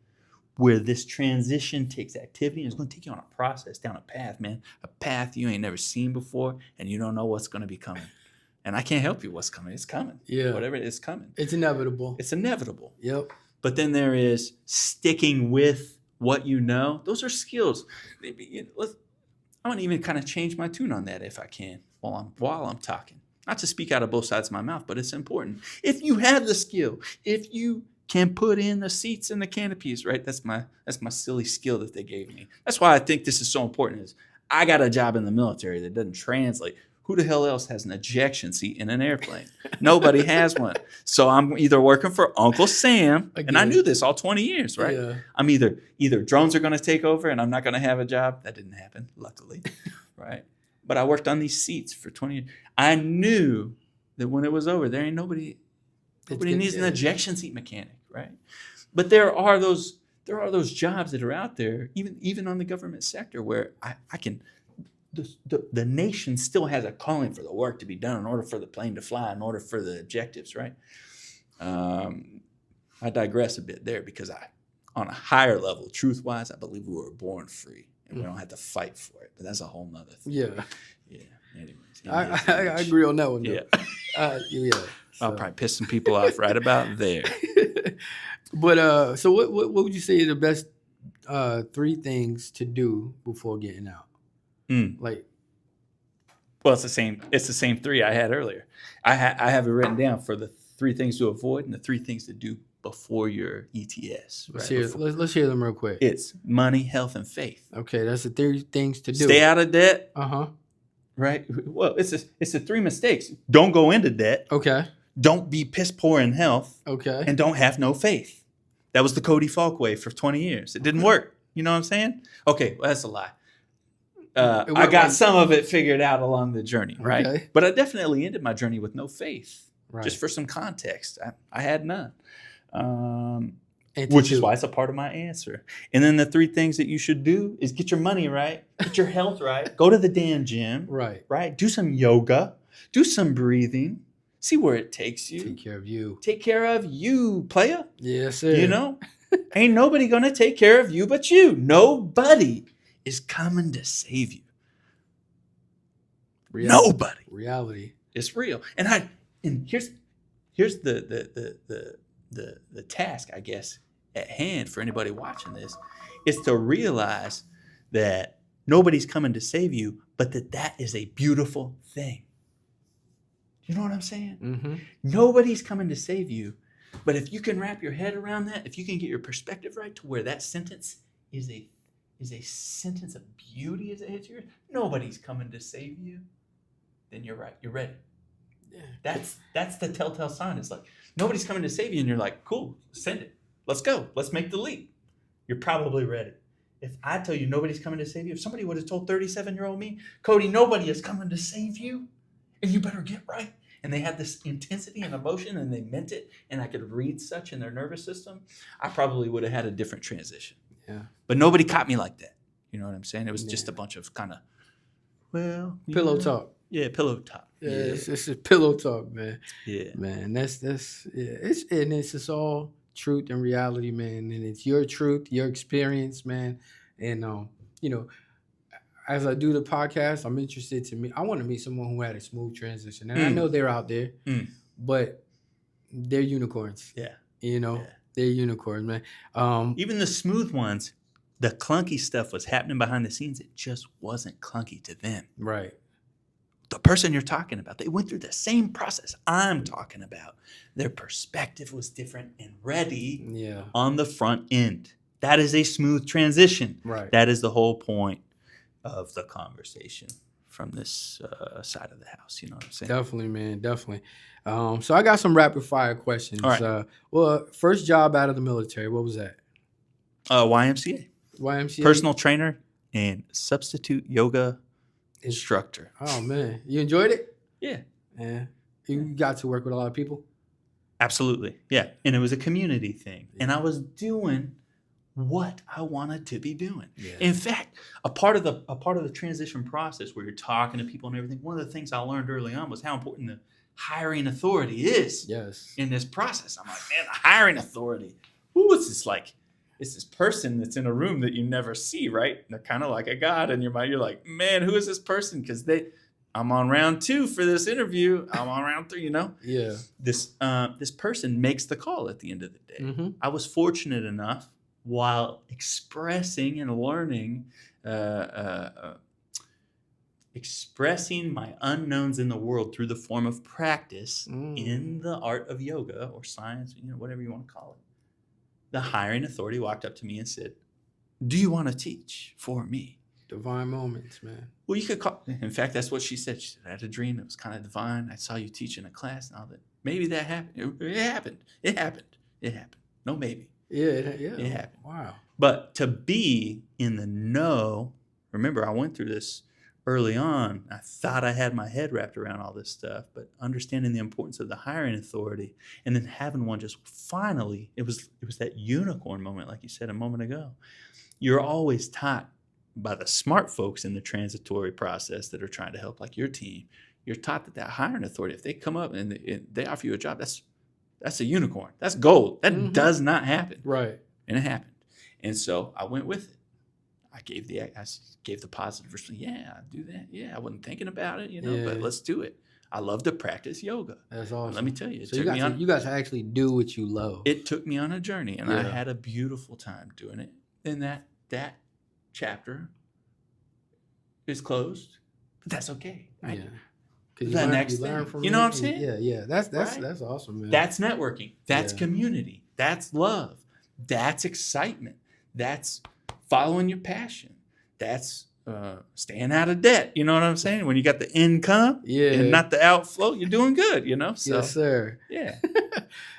[SPEAKER 2] where this transition takes activity and it's going to take you on a process, down a path, man. A path you ain't never seen before and you don't know what's going to be coming. And I can't help you what's coming. It's coming.
[SPEAKER 1] Yeah.
[SPEAKER 2] Whatever it is coming.
[SPEAKER 1] It's inevitable.
[SPEAKER 2] It's inevitable.
[SPEAKER 1] Yep.
[SPEAKER 2] But then there is sticking with what you know. Those are skills. I want to even kind of change my tune on that if I can while I'm talking. Not to speak out of both sides of my mouth, but it's important. If you have the skill, if you can put in the seats and the canopies, right? That's my silly skill that they gave me. That's why I think this is so important. Is I got a job in the military that doesn't translate. Who the hell else has an ejection seat in an airplane? Nobody has one. So I'm either working for Uncle Sam, and I knew this all 20 years, right?
[SPEAKER 1] Yeah.
[SPEAKER 2] I'm either drones are going to take over and I'm not going to have a job. That didn't happen, luckily, right? But I worked on these seats for 20 years. I knew that when it was over, there ain't nobody needs an ejection seat mechanic, right? But there are those jobs that are out there, even on the government sector, where I can. The nation still has a calling for the work to be done in order for the plane to fly, in order for the objectives, right? I digress a bit there because on a higher level, truth-wise, I believe we were born free and we don't have to fight for it. But that's a whole nother thing.
[SPEAKER 1] Yeah.
[SPEAKER 2] Yeah. Anyways.
[SPEAKER 1] I agree on that one, though.
[SPEAKER 2] Yeah.
[SPEAKER 1] Yeah.
[SPEAKER 2] I'll probably piss some people off right about there.
[SPEAKER 1] But so what would you say are the best 3 things to do before getting out? Like,
[SPEAKER 2] well, it's the same 3 I had earlier. I have it written down for the 3 things to avoid and the 3 things to do before your ETS.
[SPEAKER 1] let's hear them real quick.
[SPEAKER 2] It's money, health, and faith.
[SPEAKER 1] Okay, that's the 3 things to do.
[SPEAKER 2] Stay out of debt.
[SPEAKER 1] Right.
[SPEAKER 2] Well, it's the 3 mistakes. Don't go into debt.
[SPEAKER 1] Okay.
[SPEAKER 2] Don't be piss poor in health.
[SPEAKER 1] Okay.
[SPEAKER 2] And don't have no faith. That was the Cody Falk way for 20 years. It didn't work. You know what I'm saying? Okay, well, that's a lie. I got some of it figured out along the journey, right?
[SPEAKER 1] Okay.
[SPEAKER 2] But I definitely ended my journey with no faith.
[SPEAKER 1] Right.
[SPEAKER 2] Just for some context, I had none, which is why it's a part of my answer. And then the 3 things that you should do is get your money right, get your health right, go to the damn gym, right? Do some yoga, do some breathing, see where it takes you.
[SPEAKER 1] Take care of you.
[SPEAKER 2] Take care of you, playa.
[SPEAKER 1] Yes, sir.
[SPEAKER 2] Ain't nobody gonna take care of you but you. Nobody is coming to save you. Nobody.
[SPEAKER 1] Reality.
[SPEAKER 2] It's real. And here's the task, I guess, at hand for anybody watching this, is to realize that nobody's coming to save you, but that is a beautiful thing. You know what I'm saying?
[SPEAKER 1] Mm-hmm.
[SPEAKER 2] Nobody's coming to save you, but if you can wrap your head around that, if you can get your perspective right to where that sentence is a sentence of beauty as it hits yours, nobody's coming to save you, then you're right. You're ready. That's the telltale sign. It's like nobody's coming to save you, and you're like, cool, send it. Let's go. Let's make the leap. You're probably ready. If I tell you nobody's coming to save you, if somebody would have told 37-year-old me, Cody, nobody is coming to save you, and you better get right. And they had this intensity and emotion, and they meant it, and I could read such in their nervous system, I probably would have had a different transition.
[SPEAKER 1] Yeah.
[SPEAKER 2] But nobody caught me like that. You know what I'm saying? It was just a bunch of kind of,
[SPEAKER 1] Pillow talk.
[SPEAKER 2] Yeah, pillow talk.
[SPEAKER 1] Yeah, it's just pillow talk, man.
[SPEAKER 2] Yeah.
[SPEAKER 1] Man, that's it's just all truth and reality, man. And it's your truth, your experience, man. And you know, as I do the podcast, I'm interested to meet. I want to meet someone who had a smooth transition, and I know they're out there, but they're unicorns.
[SPEAKER 2] Yeah.
[SPEAKER 1] You know, they're unicorns, man.
[SPEAKER 2] Even the smooth ones, the clunky stuff was happening behind the scenes. It just wasn't clunky to them.
[SPEAKER 1] Right.
[SPEAKER 2] The person you're talking about, they went through the same process I'm talking about. Their perspective was different and ready on the front end. That is a smooth transition.
[SPEAKER 1] Right.
[SPEAKER 2] That is the whole point of the conversation from this side of the house. You know what I'm saying?
[SPEAKER 1] Definitely, man. Definitely. So I got some rapid fire questions.
[SPEAKER 2] All right.
[SPEAKER 1] Well, first job out of the military, what was that?
[SPEAKER 2] YMCA.
[SPEAKER 1] YMCA?
[SPEAKER 2] Personal trainer and substitute yoga instructor.
[SPEAKER 1] Oh, man. You enjoyed it?
[SPEAKER 2] Yeah.
[SPEAKER 1] Yeah. You got to work with a lot of people?
[SPEAKER 2] Absolutely. Yeah. And it was a community thing. And I was doing what I wanted to be doing. Yeah. In fact, a part of the transition process where you're talking to people and everything, one of the things I learned early on was how important the hiring authority is in this process. I'm like, man, the hiring authority. Who is this like? It's this person that's in a room that you never see, right? And they're kind of like a god in your mind. You're like, man, who is this person? Because I'm on round 2 for this interview. I'm on round 3, you know? Yeah. This person makes the call at the end of the day. Mm-hmm. I was fortunate enough while expressing and learning, expressing my unknowns in the world through the form of practice in the art of yoga or science, you know, whatever you want to call it. The hiring authority walked up to me and said, do you want to teach for me?
[SPEAKER 1] Divine moments, man.
[SPEAKER 2] Well, you could call. In fact, that's what she said. She said, I had a dream. It was kind of divine. I saw you teach in a class and all that. Maybe that happened. It happened. It happened. It happened. No, maybe.
[SPEAKER 1] Yeah, it
[SPEAKER 2] happened.
[SPEAKER 1] Wow.
[SPEAKER 2] But to be in the know, remember, I went through this early on. I thought I had my head wrapped around all this stuff, but understanding the importance of the hiring authority and then having one just finally, it was that unicorn moment, like you said a moment ago. You're always taught by the smart folks in the transitory process that are trying to help, like your team. You're taught that hiring authority, if they come up and they offer you a job, that's a unicorn. That's gold. That does not happen.
[SPEAKER 1] Right.
[SPEAKER 2] And it happened. And so I went with it. I gave the positive response. Yeah, I do that. Yeah, I wasn't thinking about it, but let's do it. I love to practice yoga.
[SPEAKER 1] That's awesome.
[SPEAKER 2] And let me tell you,
[SPEAKER 1] you guys actually do what you love.
[SPEAKER 2] It took me on a journey, and I had a beautiful time doing it. And that chapter is closed, but that's okay. Right?
[SPEAKER 1] Yeah.
[SPEAKER 2] The next thing, you know what I'm saying?
[SPEAKER 1] Yeah. That's awesome, man.
[SPEAKER 2] That's networking. That's community. That's love. That's excitement. That's following your passion. That's staying out of debt. You know what I'm saying? When you got the income and not the outflow, you're doing good, you know? So,
[SPEAKER 1] yes, sir.
[SPEAKER 2] Yeah.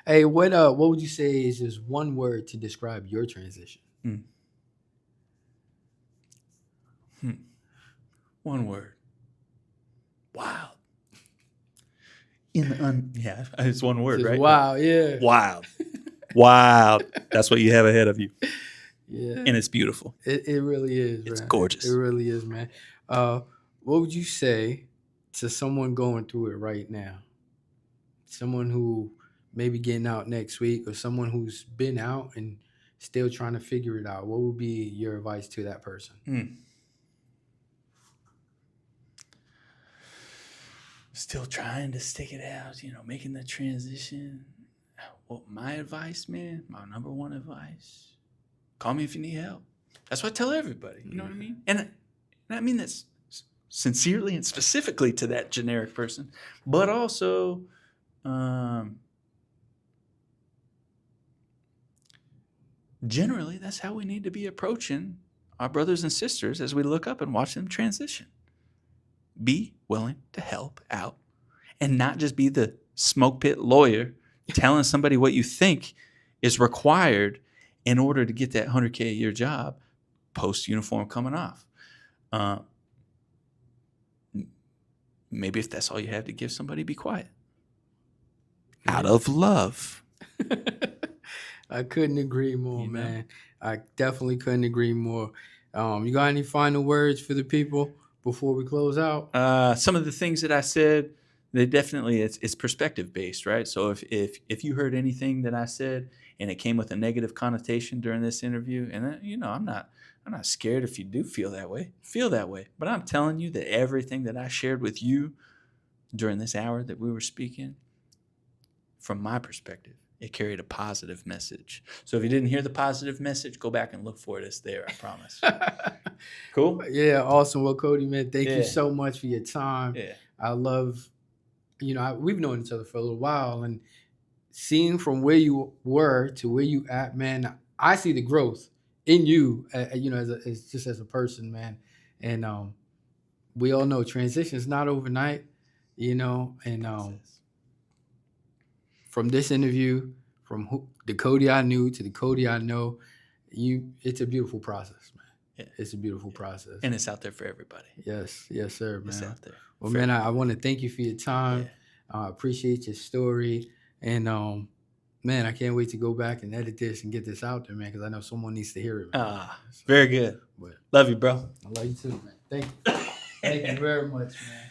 [SPEAKER 1] Hey, what would you say is just one word to describe your transition?
[SPEAKER 2] One word. Wild. It's one word, right?
[SPEAKER 1] Wow, yeah.
[SPEAKER 2] Wild. That's what you have ahead of you.
[SPEAKER 1] Yeah.
[SPEAKER 2] And it's beautiful.
[SPEAKER 1] It really is.
[SPEAKER 2] It's gorgeous.
[SPEAKER 1] It really is, man. What would you say to someone going through it right now? Someone who may be getting out next week or someone who's been out and still trying to figure it out. What would be your advice to that person?
[SPEAKER 2] Still trying to stick it out, making the transition. Well, my advice, man, my number one advice, call me if you need help. That's what I tell everybody. You know what I mean? And I mean this sincerely and specifically to that generic person, but also generally, that's how we need to be approaching our brothers and sisters as we look up and watch them transition. Be willing to help out and not just be the smoke pit lawyer telling somebody what you think is required in order to get that 100K a year job post uniform coming off. Maybe if that's all you have to give somebody, be quiet. Out of love.
[SPEAKER 1] I couldn't agree more,
[SPEAKER 2] You know?
[SPEAKER 1] man. I definitely couldn't agree more. You got any final words for the people before we close out?
[SPEAKER 2] Some of the things that I said, they definitely it's perspective based, right? So if you heard anything that I said and it came with a negative connotation during this interview, and I'm not scared if you do feel that way. But I'm telling you that everything that I shared with you during this hour that we were speaking, from my perspective, it carried a positive message. So if you didn't hear the positive message, go back and look for it. It's there, I promise. Cool?
[SPEAKER 1] Yeah, awesome. Well, Cody, man, thank you
[SPEAKER 2] Yeah.
[SPEAKER 1] so much for your time.
[SPEAKER 2] Yeah.
[SPEAKER 1] I love, we've known each other for a little while, and seeing from where you were to where you at, man, I see the growth in you, as a person, man. And we all know transition is not overnight, and from this interview, from the Cody I knew to the Cody I know, it's a beautiful process, man.
[SPEAKER 2] Yeah.
[SPEAKER 1] It's a beautiful process.
[SPEAKER 2] And it's out there for everybody.
[SPEAKER 1] Yes, sir, man.
[SPEAKER 2] It's out there.
[SPEAKER 1] Well, man, I want to thank you for your time.
[SPEAKER 2] Yeah.
[SPEAKER 1] I appreciate your story. And, man, I can't wait to go back and edit this and get this out there, man, because I know someone needs to hear it, man.
[SPEAKER 2] Very good.
[SPEAKER 1] But
[SPEAKER 2] Love you, bro.
[SPEAKER 1] I love you too, man. Thank you. Thank you very much, man.